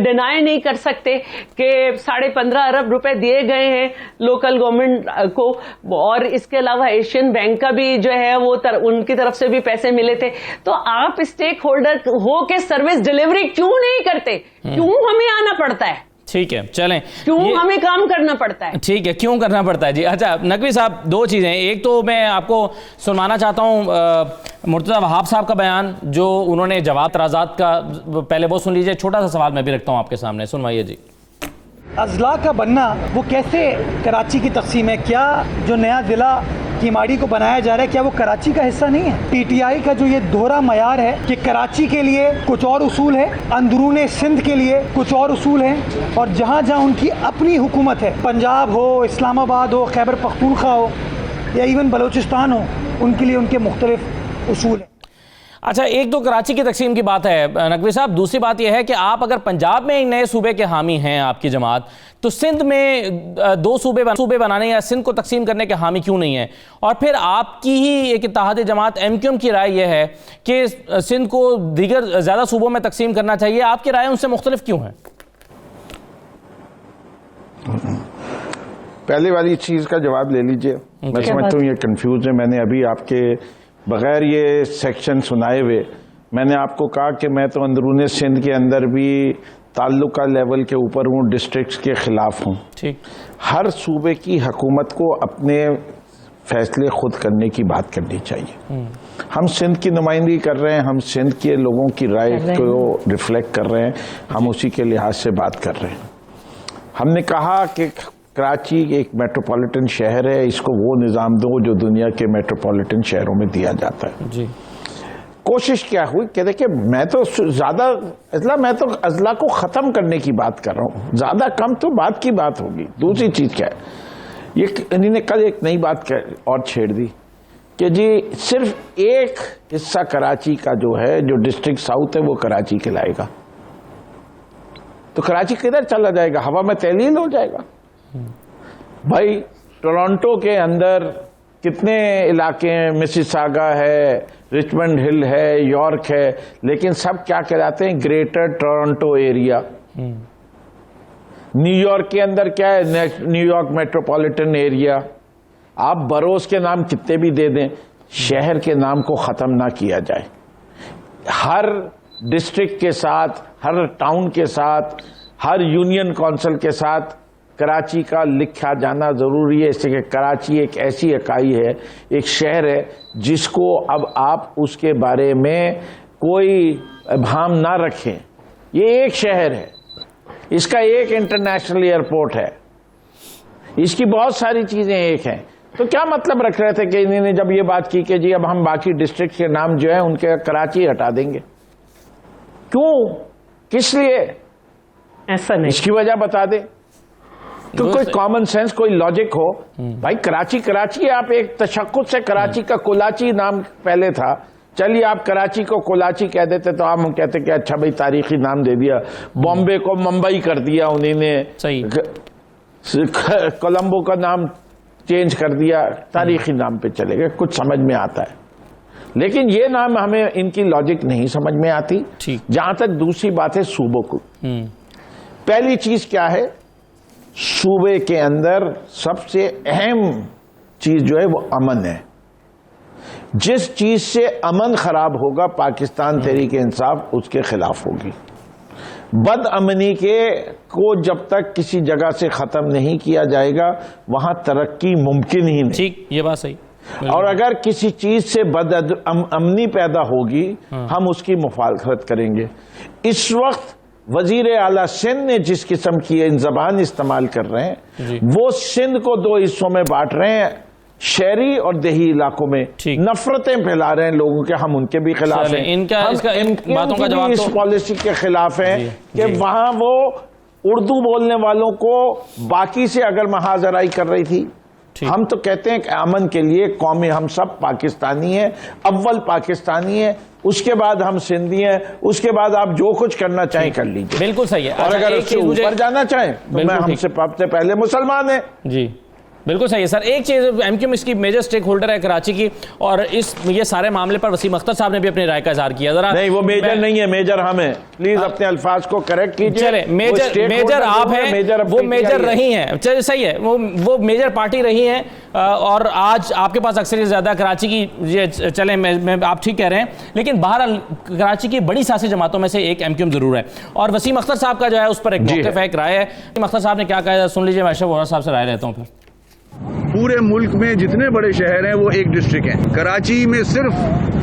ڈینائی نہیں کر سکتے کہ 15.5 ارب روپے دیے گئے ہیں لوکل گورنمنٹ کو، اور اس کے علاوہ ایشین بینک کا بھی جو ہے وہ ان کی طرف سے بھی پیسے ملے تھے. تو آپ اسٹیک ہولڈر ہو کے سروس ڈیلیوری کیوں نہیں کرتے؟ کیوں ہمیں آنا پڑتا ہے؟ ٹھیک ہے چلیں. کیوں ہمیں کام کرنا پڑتا ہے؟ ٹھیک ہے کیوں کرنا پڑتا ہے جی. اچھا نقوی صاحب دو چیزیں, ایک تو میں آپ کو سنوانا چاہتا ہوں مرتضیٰ وہاب صاحب کا بیان جو انہوں نے جواب اعتراضات کا, پہلے وہ سن لیجئے, چھوٹا سا سوال میں بھی رکھتا ہوں آپ کے سامنے, سنوائیے جی. اضلاع کا بننا وہ کیسے کراچی کی تقسیم ہے؟ کیا جو نیا ضلع کیماڑی کو بنایا جا رہا ہے کیا وہ کراچی کا حصہ نہیں ہے؟ پی ٹی آئی کا جو یہ دوہرا معیار ہے کہ کراچی کے لیے کچھ اور اصول ہے, اندرون سندھ کے لیے کچھ اور اصول ہیں, اور جہاں جہاں ان کی اپنی حکومت ہے, پنجاب ہو, اسلام آباد ہو, خیبر پختونخوا ہو یا ایون بلوچستان ہو, ان کے لیے ان کے مختلف اصول ہیں. اچھا ایک تو کراچی کی تقسیم کی بات ہے نقوی صاحب, دوسری بات یہ ہے کہ آپ اگر پنجاب میں ایک نئے صوبے کے حامی ہیں آپ کی جماعت, تو سندھ میں دو صوبے بنانے یا سندھ کو تقسیم کرنے کے حامی کیوں نہیں ہیں؟ اور پھر آپ کی ہی ایک اتحاد جماعت ایم کیو ایم کی رائے یہ ہے کہ سندھ کو دیگر زیادہ صوبوں میں تقسیم کرنا چاہیے, آپ کی رائے ان سے مختلف کیوں ہیں؟ پہلے والی چیز کا جواب لے لیجئے. میں سمجھتا ہوں یہ کنفیوز ہے. میں نے ابھی آپ کے بغیر یہ سیکشن سنائے ہوئے میں نے آپ کو کہا کہ میں تو اندرون سندھ کے اندر بھی تعلقہ لیول کے اوپر ہوں, ڈسٹرکٹس کے خلاف ہوں. ہر صوبے کی حکومت کو اپنے فیصلے خود کرنے کی بات کرنی چاہیے. ہم سندھ کی نمائندگی کر رہے ہیں, ہم سندھ کے لوگوں کی رائے کو ریفلیکٹ کر رہے ہیں, ہم اسی کے لحاظ سے بات کر رہے ہیں. ہم نے کہا کہ کراچی ایک میٹروپولیٹن شہر ہے, اس کو وہ نظام دو جو دنیا کے میٹروپولیٹن شہروں میں دیا جاتا ہے. جی کوشش کیا ہوئی کہ دیکھیں میں تو زیادہ اضلاع کو ختم کرنے کی بات کر رہا ہوں, زیادہ کم تو بات کی بات ہوگی. دوسری چیز کیا ہے, انہوں نے کل ایک نئی بات اور چھیڑ دی کہ جی صرف ایک حصہ کراچی کا جو ہے, جو ڈسٹرکٹ ساؤتھ ہے وہ کراچی کہلائے گا. تو کراچی کدھر چلا جائے گا؟ ہوا میں تحلیل ہو جائے گا. بھائی ٹورانٹو کے اندر کتنے علاقے ہیں, مسیساگا ہے, رچمنڈ ہل ہے, یارک ہے, لیکن سب کیا کہلاتے ہیں؟ Greater Toronto area. New York کے اندر کیا ہے؟ New York metropolitan area. آپ بروز کے نام کتنے بھی دے دیں, شہر کے نام کو ختم نہ کیا جائے. ہر ڈسٹرکٹ کے ساتھ, ہر ٹاؤن کے ساتھ, ہر یونین کونسل کے ساتھ کراچی کا لکھا جانا ضروری ہے. اس لیے کہ کراچی ایک ایسی اکائی ہے, ایک شہر ہے جس کو اب آپ اس کے بارے میں کوئی ابہام نہ رکھیں. یہ ایک شہر ہے, اس کا ایک انٹرنیشنل ایئرپورٹ ہے, اس کی بہت ساری چیزیں ایک ہیں. تو کیا مطلب رکھ رہے تھے کہ انہوں نے جب یہ بات کی کہ جی اب ہم باقی ڈسٹرکٹ کے نام جو ہیں ان کے کراچی ہٹا دیں گے؟ کیوں, کس لیے؟ ایسا نہیں, اس کی وجہ بتا دیں. تو کوئی کامن سینس, کوئی لاجک ہو. بھائی کراچی ہے, آپ ایک تشخص سے کراچی کا کولاچی نام پہلے تھا, چلیے آپ کراچی کو کولاچی کہہ دیتے تو ہم کہتے کہ اچھا بھائی تاریخی نام دے دیا. بامبے کو ممبئی کر دیا انہوں نے, کولمبو کا نام چینج کر دیا, تاریخی نام پہ چلے گئے, کچھ سمجھ میں آتا ہے. لیکن یہ نام ہمیں ان کی لاجک نہیں سمجھ میں آتی. جہاں تک دوسری بات ہے صوبوں کو, پہلی چیز کیا ہے, صوبے کے اندر سب سے اہم چیز جو ہے وہ امن ہے. جس چیز سے امن خراب ہوگا پاکستان تحریک انصاف اس کے خلاف ہوگی. بد امنی کو جب تک کسی جگہ سے ختم نہیں کیا جائے گا وہاں ترقی ممکن ہی نہیں. ٹھیک, یہ بات صحیح. اور اگر کسی چیز سے بد امنی پیدا ہوگی ہم اس کی مخالفت کریں گے. اس وقت وزیر اعلیٰ سندھ نے جس قسم کی زبان استعمال کر رہے ہیں وہ سندھ کو دو حصوں میں بانٹ رہے ہیں, شہری اور دیہی علاقوں میں. نفرتیں پھیلا رہے ہیں لوگوں کے, ہم ان کے بھی خلاف ہیں. ہم اس پالیسی کے خلاف ہیں کہ وہاں وہ اردو بولنے والوں کو باقی سے اگر محاذرائی کر رہی تھی. ہم تو کہتے ہیں کہ امن کے لیے قومی ہم سب پاکستانی ہیں, اول پاکستانی ہیں, اس کے بعد ہم سندھی ہیں, اس کے بعد آپ جو کچھ کرنا چاہیں کر لیجئے. بالکل صحیح ہے. اور اگر اس سے اوپر جانا چاہیں تو میں ہم سے پہلے مسلمان ہیں. جی بالکل صحیح ہے سر. ایک چیز ایم کیو ایم اس کی میجر سٹیک ہولڈر ہے کراچی کی, اور یہ سارے معاملے پر وسیم اختر صاحب نے بھی اپنی رائے کا اظہار کیا. ذرا نہیں وہ میجر نہیں ہے, میجر ہم ہیں, پلیز اپنے الفاظ کو کریکٹ کیجئے. چلے میجر آپ ہیں, وہ میجر رہی ہیں, چلے صحیح ہے, وہ میجر پارٹی رہی ہیں, اور آج آپ کے پاس اکثریت زیادہ کراچی کی. چلیں میں آپ ٹھیک کہہ رہے ہیں, لیکن بہرحال کراچی کی بڑی سیاسی جماعتوں میں سے ایک ایم کیو ایم ضرور ہے, اور وسیم اختر صاحب کا جو ہے اس پر ایک موقف ہے, ایک رائے ہے. وسیم اختر صاحب نے کیا کہا ہے سن لیجیے, میں اشرف وارا صاحب سے رائے لیتا ہوں. پھر پورے ملک میں جتنے بڑے شہر ہیں وہ ایک ڈسٹرکٹ ہیں. کراچی میں صرف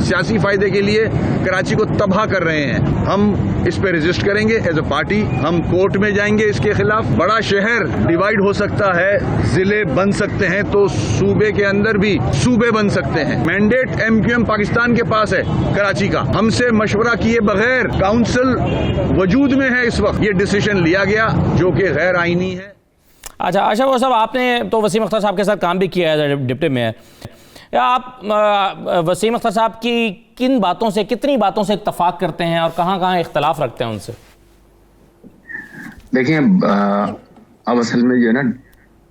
سیاسی فائدے کے لیے کراچی کو تباہ کر رہے ہیں. ہم اس پہ ریزسٹ کریں گے ایز اے پارٹی, ہم کورٹ میں جائیں گے اس کے خلاف. بڑا شہر ڈیوائیڈ ہو سکتا ہے, ضلع بن سکتے ہیں, تو صوبے کے اندر بھی صوبے بن سکتے ہیں. Mandate M Q M Pakistan کے پاس ہے کراچی کا, ہم سے مشورہ کیے بغیر کاؤنسل وجود میں ہے اس وقت, یہ ڈیسیشن لیا گیا جو کہ غیر آئینی ہے. اچھا وہ صاحب آپ نے تو وسیم اختر صاحب کے ساتھ کام بھی کیا ہے ڈپٹی میئر, آپ وسیم اختر صاحب کی کن باتوں سے, کتنی باتوں سے اتفاق کرتے ہیں اور کہاں کہاں اختلاف رکھتے ہیں ان سے؟ دیکھیں اب اصل میں جو ہے نا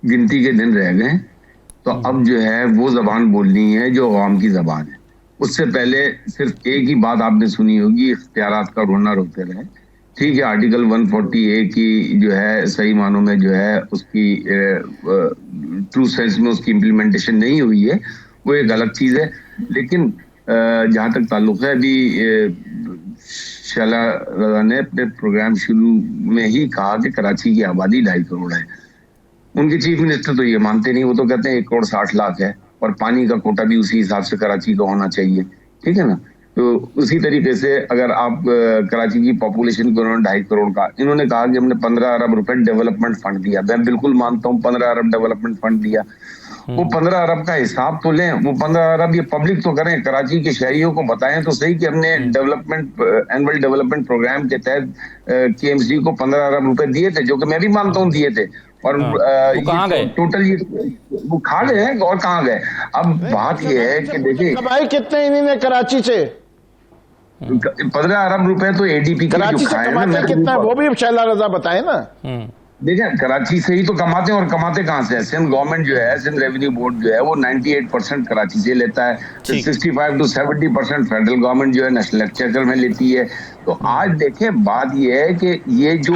گنتی کے دن رہ گئے, تو اب جو ہے وہ زبان بولنی ہے جو عوام کی زبان ہے. اس سے پہلے صرف ایک ہی بات آپ نے سنی ہوگی, اختیارات کا رونا روتے رہے. ٹھیک ہے, آرٹیکل 140A کی جو ہے صحیح معنوں میں جو ہے اس کی ٹرو سینس میں اس کی امپلیمنٹیشن نہیں ہوئی ہے, وہ ایک الگ چیز ہے. لیکن جہاں تک تعلق ہے, ابھی شعلہ رضا نے اپنے پروگرام شروع میں ہی کہا کہ کراچی کی آبادی 2.5 کروڑ ہے. ان کے چیف منسٹر تو یہ مانتے نہیں, وہ تو کہتے ہیں 1.60 کروڑ ہے, اور پانی کا کوٹا بھی اسی حساب سے کراچی کا ہونا چاہیے. ٹھیک ہے نا, تو اسی طریقے سے اگر آپ کراچی کی پاپولیشن کو 2.5 کروڑ کا, انہوں نے کہا کہ ہم نے 15 ارب روپے ڈیولپمنٹ فنڈ دیا. میں بالکل مانتا ہوں 15 ارب ڈیولپمنٹ فنڈ دیا. وہ 15 ارب کا حساب تو لیں, وہ 15 ارب یہ پبلک تو کریں, کراچی کے شہریوں کو بتائیں تو صحیح کہ ہم نے ڈیولپمنٹ اینول ڈیولپمنٹ پروگرام کے تحت کے ایم سی کو 15 ارب روپے دیے تھے, جو کہ میں بھی مانتا ہوں دیے تھے, اور ٹوٹل وہ کھا گئے اور کہاں گئے. اب بات یہ ہے کہ دیکھیں کمائی کتنے انہوں نے کراچی سے, 15 ارب روپے تو اے ڈی پی کراچی سے کماتے کتنا, وہ بھی شعلہ رضا بتائیں نا. دیکھیں کراچی سے ہی تو کماتے ہیں, اور کماتے کہاں سے ہیں؟ سندھ گورنمنٹ جو ہے, سندھ ریونیو بورڈ جو ہے وہ 98% کراچی سے لیتا ہے, 65 to 70% فیڈرل گورنمنٹ جو ہے نیشنل ایکسچیکر میں لیتی ہے. تو آج دیکھیں بات یہ ہے کہ یہ جو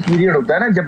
پیریڈ ہوتا ہے نا جب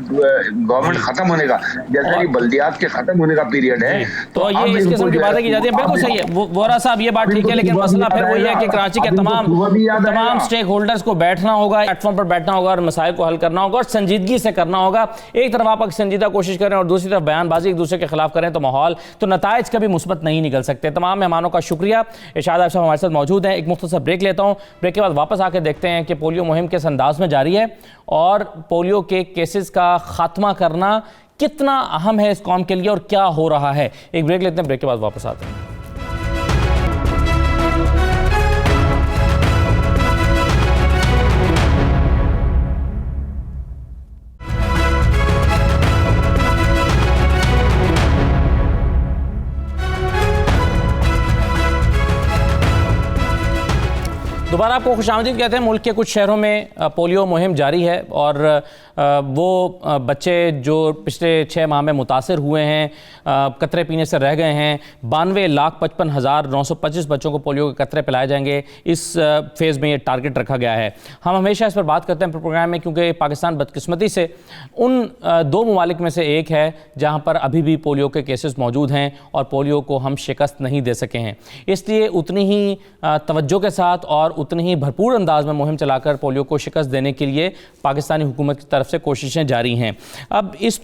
گورنمنٹ ختم ہونے کا, جیسا کہ بلدیات کے ختم ہونے کا پیریڈ ہے, تو یہ اس قسم کی باتیں کی جاتی ہیں. بالکل صحیح ہے وورا صاحب, یہ بات ٹھیک ہے, لیکن مسئلہ پھر وہی ہے کہ کراچی کے تمام سٹیک ہولڈرز کو بیٹھنا ہوگا, پلیٹ فارم پر بیٹھنا ہوگا, اور مسائل کو حل کرنا ہوگا, اور سنجیدگی سے کرنا ہوگا. ایک طرف آپ سنجیدہ کوشش کریں اور دوسری طرف بیان بازی ایک دوسرے کے خلاف کریں, تو نتائج کبھی مثبت نہیں نکل سکتے. تمام مہمانوں کا شکریہ. ارشاد عارف صاحب ہمارے ساتھ موجود ہیں. ایک مختصر بریک لیتا ہوں, بریک کے بعد واپس آ کے دیکھتے ہیں کہ پولیو مہم کس انداز میں جاری ہے, اور پولیو کے کیسز کا خاتمہ کرنا کتنا اہم ہے اس قوم کے لیے, اور کیا ہو رہا ہے. ایک بریک لیتے ہیں, بریک کے بعد واپس آتے ہیں. دوبارہ آپ کو خوش آمدید کہتے ہیں. ملک کے کچھ شہروں میں پولیو مہم جاری ہے, اور وہ بچے جو پچھلے 6 ماہ میں متاثر ہوئے ہیں, قطرے پینے سے رہ گئے ہیں, 92,55,925 بچوں کو پولیو کے قطرے پلائے جائیں گے. اس فیز میں یہ ٹارگٹ رکھا گیا ہے. ہم ہمیشہ اس پر بات کرتے ہیں پروگرام میں, کیونکہ پاکستان بدقسمتی سے ان 2 ممالک میں سے ایک ہے جہاں پر ابھی بھی پولیو کے کیسز موجود ہیں, اور پولیو کو ہم شکست نہیں دے سکے ہیں. اس لیے اتنی ہی توجہ کے ساتھ اور اتنی ہی بھرپور انداز میں مہم چلا کر پولیو کو شکست دینے کے لیے پاکستانی حکومت کی طرف سے کوششیں جاری ہیں. اب اس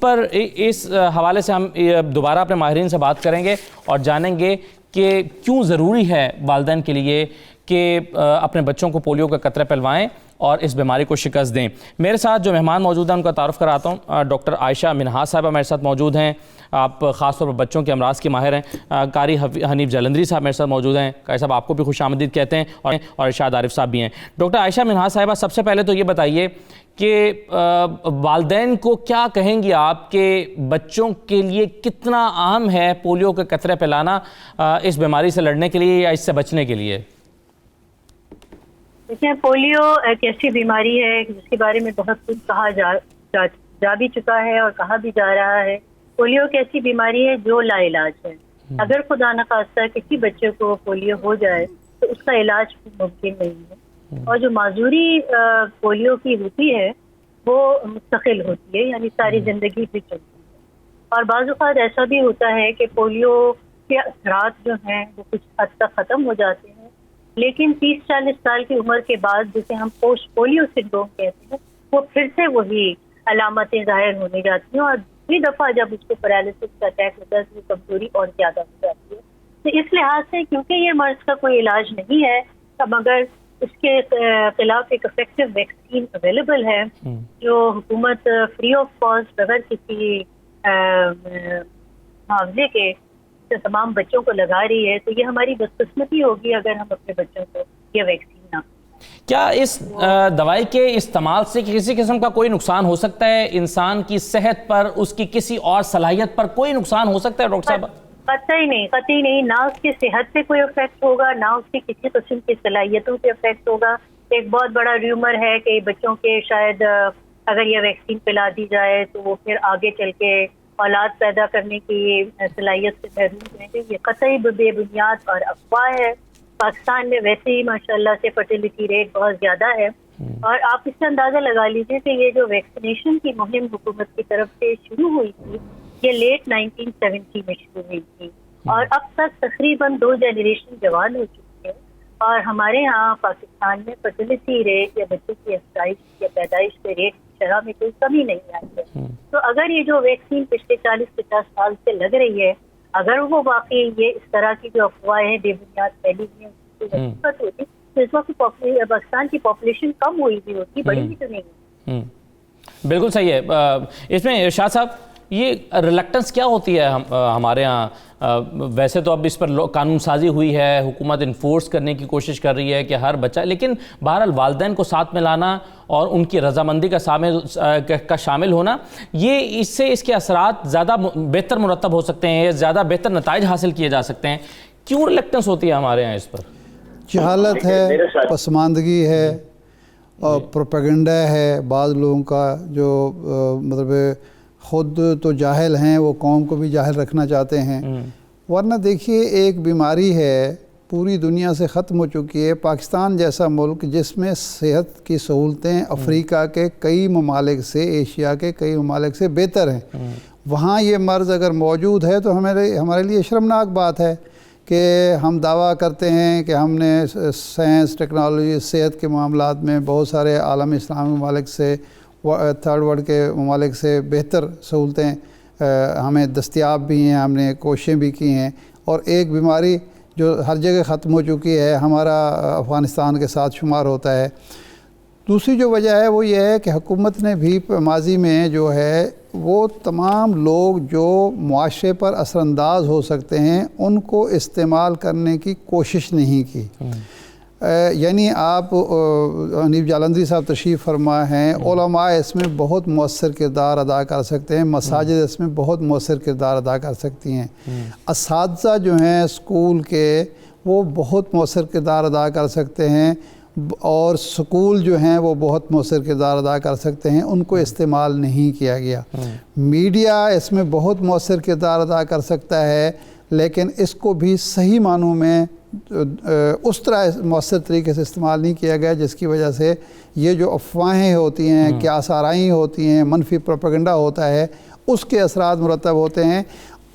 حوالے سے ہم دوبارہ اپنے ماہرین سے بات کریں گے اور جانیں گے کہ کیوں ضروری ہے والدین کے لیے کہ اپنے بچوں کو پولیو کا قطرے پلوائیں اور اس بیماری کو شکست دیں. میرے ساتھ جو مہمان موجود ہیں ان کا تعارف کراتا ہوں. ڈاکٹر عائشہ منہاس صاحبہ میرے ساتھ موجود ہیں, آپ خاص طور پر بچوں کے امراض کی ماہر ہیں. قاری حنیف جلندری صاحب میرے ساتھ موجود ہیں. قاری صاحب آپ کو بھی خوش آمدید کہتے ہیں, اور ارشاد عارف صاحب بھی ہیں. ڈاکٹر عائشہ منہاس صاحبہ, سب سے پہلے تو یہ بتائیے کہ والدین کو کیا کہیں گی آپ کہ بچوں کے لیے کتنا اہم ہے پولیو کے قطرے پلانا اس بیماری سے لڑنے کے لیے یا اس سے بچنے کے لیے؟ دیکھیں, پولیو ایک ایسی بیماری ہے جس کے بارے میں بہت کچھ کہا جا بھی چکا ہے اور کہا بھی جا رہا ہے. پولیو ایک ایسی بیماری ہے جو لا علاج ہے. اگر خدا نخواستہ کسی بچے کو پولیو ہو جائے تو اس کا علاج ممکن نہیں ہے. اور جو معذوری پولیو کی ہوتی ہے وہ مستقل ہوتی ہے، یعنی ساری زندگی بھی چلتی ہے. اور بعض اوقات ایسا بھی ہوتا ہے کہ پولیو کے اثرات جو ہیں وہ کچھ حد تک ختم ہو جاتے ہیں، لیکن 30-40 سال کی عمر کے بعد جسے ہم پوسٹ پولیو سنڈروم کہتے ہیں وہ پھر سے وہی علامتیں ظاہر ہونے جاتی ہیں، اور دوسری دفعہ جب اس کو پیرالسس کا اٹیک ہوتا ہے تو وہ کمزوری اور زیادہ ہو جاتی ہے. تو اس لحاظ سے کیونکہ یہ مرض کا کوئی علاج نہیں ہے، اب اگر اس کے خلاف ایک افیکٹو ویکسین اویلیبل ہے جو حکومت فری آف کاسٹ بغیر کسی معاوضے کے تمام بچوں کو لگا رہی ہے، تو یہ ہماری بدقسمتی ہوگی اگر ہم اپنے بچوں کو یہ ویکسین نہ. کیا اس دوائی کے استعمال سے کسی قسم کا کوئی نقصان ہو سکتا ہے انسان کی صحت پر، اس کی کسی اور صلاحیت پر کوئی نقصان ہو سکتا ہے ڈاکٹر صاحب؟ قطعی نہیں، نہ اس کی صحت پہ کوئی افیکٹ ہوگا، نہ اس کی کسی قسم کی صلاحیتوں پہ افیکٹ ہوگا. ایک بہت بڑا ریومر ہے کہ بچوں کے شاید اگر یہ ویکسین پلا دی جائے تو وہ پھر آگے چل کے اولاد پیدا کرنے کی صلاحیت سے محروم رہیں گے. یہ قطعی بے بنیاد اور افواہ ہے. پاکستان میں ویسے ہی ماشاءاللہ سے فرٹیلیٹی ریٹ بہت زیادہ ہے، اور آپ اس سے اندازہ لگا لیجیے کہ یہ جو ویکسینیشن کی مہم حکومت کی طرف سے شروع ہوئی تھی یہ لیٹ 1970 میں شروع ہوئی تھی، اور اب تک تقریباً 2 جنریشن جوان ہو چکی ہیں. اور ہمارے ہاں پاکستان میں فرٹیلیٹی ریٹ یا بچوں کی افزائش یا پیدائش کے ریٹ کی شرح میں کوئی کمی نہیں آئی ہے. تو اگر یہ جو ویکسین پچھلے 40-50 سال سے لگ رہی ہے، اگر وہ واقعی یہ اس طرح کی جو افواہیں بے بنیاد پھیلی ہوئی ہیں اس کی حقیقت ہوتی تو اس وقت پاکستان کی پاپولیشن کم ہوئی بھی ہوتی، بڑی بھی تو نہیں. بالکل صحیح ہے. اس میں ارشاد صاحب یہ ریلیکٹنس کیا ہوتی ہے ہمارے ہاں؟ ویسے تو اب اس پر قانون سازی ہوئی ہے، حکومت انفورس کرنے کی کوشش کر رہی ہے کہ ہر بچہ، لیکن بہرحال والدین کو ساتھ میں لانا اور ان کی رضامندی کا شامل ہونا، یہ اس سے اس کے اثرات زیادہ بہتر مرتب ہو سکتے ہیں، زیادہ بہتر نتائج حاصل کیے جا سکتے ہیں. کیوں ریلیکٹنس ہوتی ہے ہمارے ہاں اس پر؟ جہالت ہے، پسماندگی ہے، اور پروپیگنڈا ہے بعض لوگوں کا جو مطلب خود تو جاہل ہیں، وہ قوم کو بھی جاہل رکھنا چاہتے ہیں. ورنہ دیکھیے ایک بیماری ہے پوری دنیا سے ختم ہو چکی ہے. پاکستان جیسا ملک جس میں صحت کی سہولتیں افریقہ کے کئی ممالک سے، ایشیا کے کئی ممالک سے بہتر ہیں، وہاں یہ مرض اگر موجود ہے تو ہمارے لیے شرمناک بات ہے کہ ہم دعویٰ کرتے ہیں کہ ہم نے سائنس، ٹیکنالوجی، صحت کے معاملات میں بہت سارے عالم اسلامی ممالک سے، تھرڈ ورلڈ کے ممالک سے بہتر سہولتیں ہمیں دستیاب بھی ہیں، ہم نے کوششیں بھی کی ہیں. اور ایک بیماری جو ہر جگہ ختم ہو چکی ہے ہمارا افغانستان کے ساتھ شمار ہوتا ہے. دوسری جو وجہ ہے وہ یہ ہے کہ حکومت نے بھی ماضی میں جو ہے وہ تمام لوگ جو معاشرے پر اثر انداز ہو سکتے ہیں ان کو استعمال کرنے کی کوشش نہیں کی. یعنی آپ حنیف جالندھری صاحب تشریف فرما ہیں، علماء اس میں بہت مؤثر کردار ادا کر سکتے ہیں، مساجد اس میں بہت مؤثر کردار ادا کر سکتی ہیں، اساتذہ جو ہیں اسکول کے وہ بہت مؤثر کردار ادا کر سکتے ہیں، اور سکول جو ہیں وہ بہت مؤثر کردار ادا کر سکتے ہیں. ان کو استعمال نہیں کیا گیا. میڈیا اس میں بہت مؤثر کردار ادا کر سکتا ہے، لیکن اس کو بھی صحیح معنوں میں اس طرح مؤثر طریقے سے استعمال نہیں کیا گیا، جس کی وجہ سے یہ جو افواہیں ہوتی ہیں، قیاس آرائی ہوتی ہیں، منفی پروپیگنڈا ہوتا ہے، اس کے اثرات مرتب ہوتے ہیں.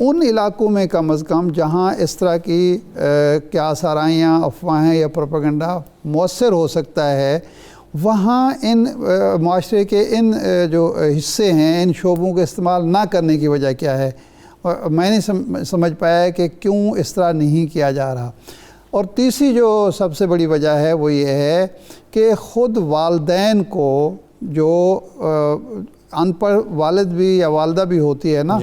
ان علاقوں میں کم از کم جہاں اس طرح کی قیاس آرائیاں، افواہیں یا پروپیگنڈا مؤثر ہو سکتا ہے، وہاں ان معاشرے کے ان جو حصے ہیں، ان شعبوں کے استعمال نہ کرنے کی وجہ کیا ہے؟ میں نہیں سمجھ پایا کہ کیوں اس طرح نہیں کیا جا رہا. اور تیسری جو سب سے بڑی وجہ ہے وہ یہ ہے کہ خود والدین کو، جو ان پڑھ والد بھی یا والدہ بھی ہوتی ہے نا،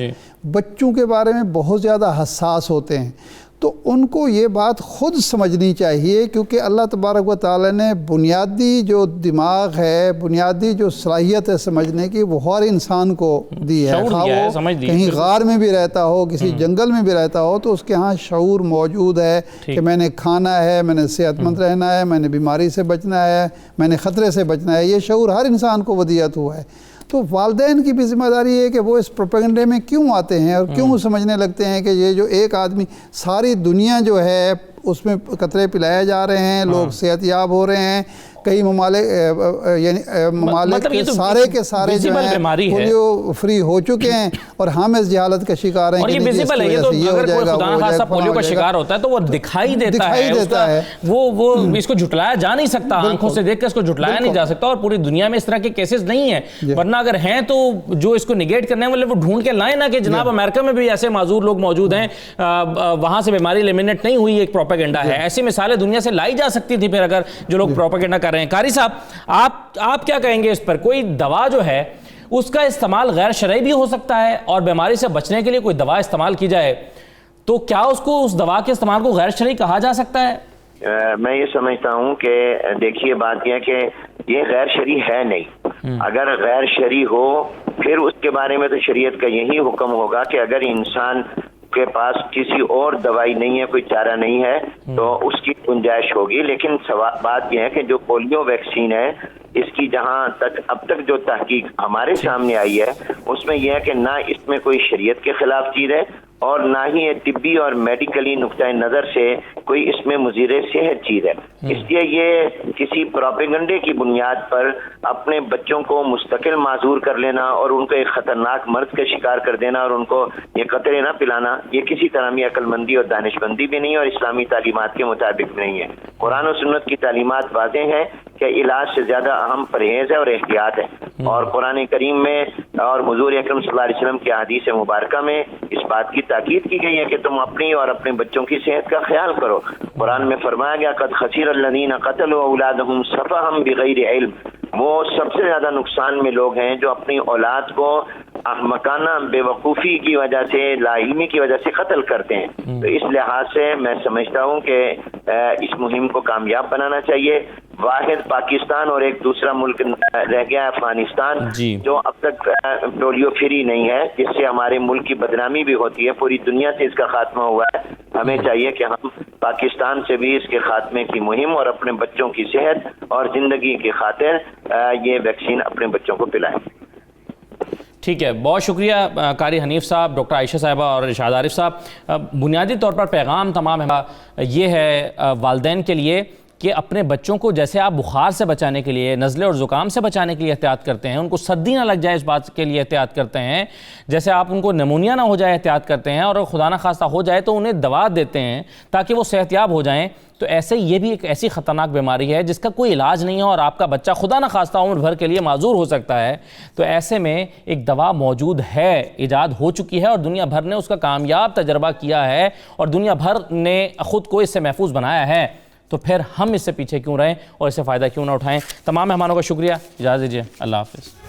بچوں کے بارے میں بہت زیادہ حساس ہوتے ہیں. تو ان کو یہ بات خود سمجھنی چاہیے، کیونکہ اللہ تبارک و تعالی نے بنیادی جو دماغ ہے، بنیادی جو صلاحیت ہے سمجھنے کی، وہ ہر انسان کو دی ہے. خواہ وہ کہیں غار میں بھی رہتا ہو، کسی جنگل میں بھی رہتا ہو، تو اس کے ہاں شعور موجود ہے کہ میں نے کھانا ہے، میں نے صحت مند رہنا ہے، میں نے بیماری سے بچنا ہے، میں نے خطرے سے بچنا ہے. یہ شعور ہر انسان کو ودیعت ہوا ہے. تو والدین کی بھی ذمہ داری ہے کہ وہ اس پروپیگنڈے میں کیوں آتے ہیں اور کیوں سمجھنے لگتے ہیں کہ یہ جو ایک آدمی، ساری دنیا جو ہے اس میں قطرے پلائے جا رہے ہیں، لوگ صحت یاب ہو رہے ہیں، کئی ممالک یعنی ممالک کے سارے جو ہیں پولیو فری ہو چکے ہیں اور ہم اس جہالت کا شکار ہیں. اور یہ ویزیبل ہے، یہ تو اگر کوئی خدا نخواستہ پولیو کا شکار ہوتا ہے تو وہ دکھائی دیتا ہے، وہ اس کو جھٹلایا جا نہیں سکتا، آنکھوں سے دیکھ کر اس کو جھٹلایا نہیں جا سکتا. اور پوری دنیا میں اس طرح کے کیسز نہیں ہیں، ورنہ اگر ہیں تو جو اس کو نگیٹ کرنے والے وہ ڈھونڈ کے لائیں نا کہ جناب امریکہ میں بھی ایسے معذور لوگ موجود ہیں، وہاں سے بیماری لیمینیٹ نہیں ہوئی، ایک پروپیگنڈا ہے. ایسی مثالیں دنیا سے لائی جا سکتی تھی پھر اگر جو لوگ پروپیگنڈا کر رہے ہیں. قاری صاحب آپ کیا کہیں گے اس پر؟ کوئی دوا جو ہے اس کا استعمال غیر شرعی بھی ہو سکتا ہے، اور بیماری سے بچنے کے لیے کوئی دوا استعمال کی جائے تو کیا اس دوا کے استعمال کو غیر شرعی کہا جا سکتا ہے؟ میں یہ سمجھتا ہوں کہ دیکھیے بات یہ کہ یہ غیر شرعی ہے نہیں. اگر غیر شرعی ہو پھر اس کے بارے میں تو شریعت کا یہی حکم ہوگا کہ اگر انسان کے پاس کسی اور دوائی نہیں ہے، کوئی چارہ نہیں ہے تو اس کی گنجائش ہوگی. لیکن بات یہ ہے کہ جو پولیو ویکسین ہے اس کی جہاں تک اب تک جو تحقیق ہمارے سامنے آئی ہے اس میں یہ ہے کہ نہ اس میں کوئی شریعت کے خلاف چیز ہے اور نہ ہی یہ طبی اور میڈیکلی نقطۂ نظر سے کوئی اس میں مضر صحت چیز ہے. اس لیے یہ کسی پروپیگنڈے کی بنیاد پر اپنے بچوں کو مستقل معذور کر لینا اور ان کو ایک خطرناک مرض کا شکار کر دینا اور ان کو یہ قطرے نہ پلانا، یہ کسی طرح کی عقل مندی اور دانش مندی بھی نہیں اور اسلامی تعلیمات کے مطابق نہیں ہے. قرآن و سنت کی تعلیمات واضح ہیں کہ علاج سے زیادہ اہم پرہیز ہے اور احتیاط ہے. اور قرآن کریم میں اور حضور اکرم صلی اللہ علیہ وسلم کی احادیث مبارکہ میں اس بات کی تاکید کی گئی ہے کہ تم اپنی اور اپنے بچوں کی صحت کا خیال کرو. قرآن میں فرمایا گیا قد خسر الذین قتلوا اولادهم سفہا بغیر علم. وہ سب سے زیادہ نقصان میں لوگ ہیں جو اپنی اولاد کو احمقانہ بے وقوفی کی وجہ سے، لا علمی کی وجہ سے قتل کرتے ہیں. تو اس لحاظ سے میں سمجھتا ہوں کہ اس مہم کو کامیاب بنانا چاہیے. واحد پاکستان اور ایک دوسرا ملک رہ گیا افغانستان جو اب تک پولیو فری نہیں ہے، جس سے ہمارے ملک کی بدنامی بھی ہوتی ہے، پوری دنیا سے اس کا خاتمہ ہوا ہے. ہمیں چاہیے کہ ہم پاکستان سے بھی اس کے خاتمے کی مہم اور اپنے بچوں کی صحت اور زندگی کی خاطر یہ ویکسین اپنے بچوں کو پلائیں. ٹھیک ہے، بہت شکریہ قاری حنیف صاحب، ڈاکٹر عائشہ صاحبہ اور ارشاد عارف صاحب. بنیادی طور پر پیغام تمام یہ ہے والدین کے لیے کہ اپنے بچوں کو جیسے آپ بخار سے بچانے کے لیے، نزلے اور زکام سے بچانے کے لیے احتیاط کرتے ہیں، ان کو سردی نہ لگ جائے اس بات کے لیے احتیاط کرتے ہیں، جیسے آپ ان کو نمونیا نہ ہو جائے احتیاط کرتے ہیں، اور خدا نہ خواستہ ہو جائے تو انہیں دوا دیتے ہیں تاکہ وہ صحت یاب ہو جائیں، تو ایسے یہ بھی ایک ایسی خطرناک بیماری ہے جس کا کوئی علاج نہیں ہے اور آپ کا بچہ خدا نہ خواستہ عمر بھر کے لیے معذور ہو سکتا ہے. تو ایسے میں ایک دوا موجود ہے، ایجاد ہو چکی ہے اور دنیا بھر نے اس کا کامیاب تجربہ کیا ہے اور دنیا بھر نے خود کو اس سے محفوظ بنایا ہے. تو پھر ہم اس سے پیچھے کیوں رہیں اور اس سے فائدہ کیوں نہ اٹھائیں؟ تمام مہمانوں کا شکریہ، اجازت دیجیے، اللہ حافظ.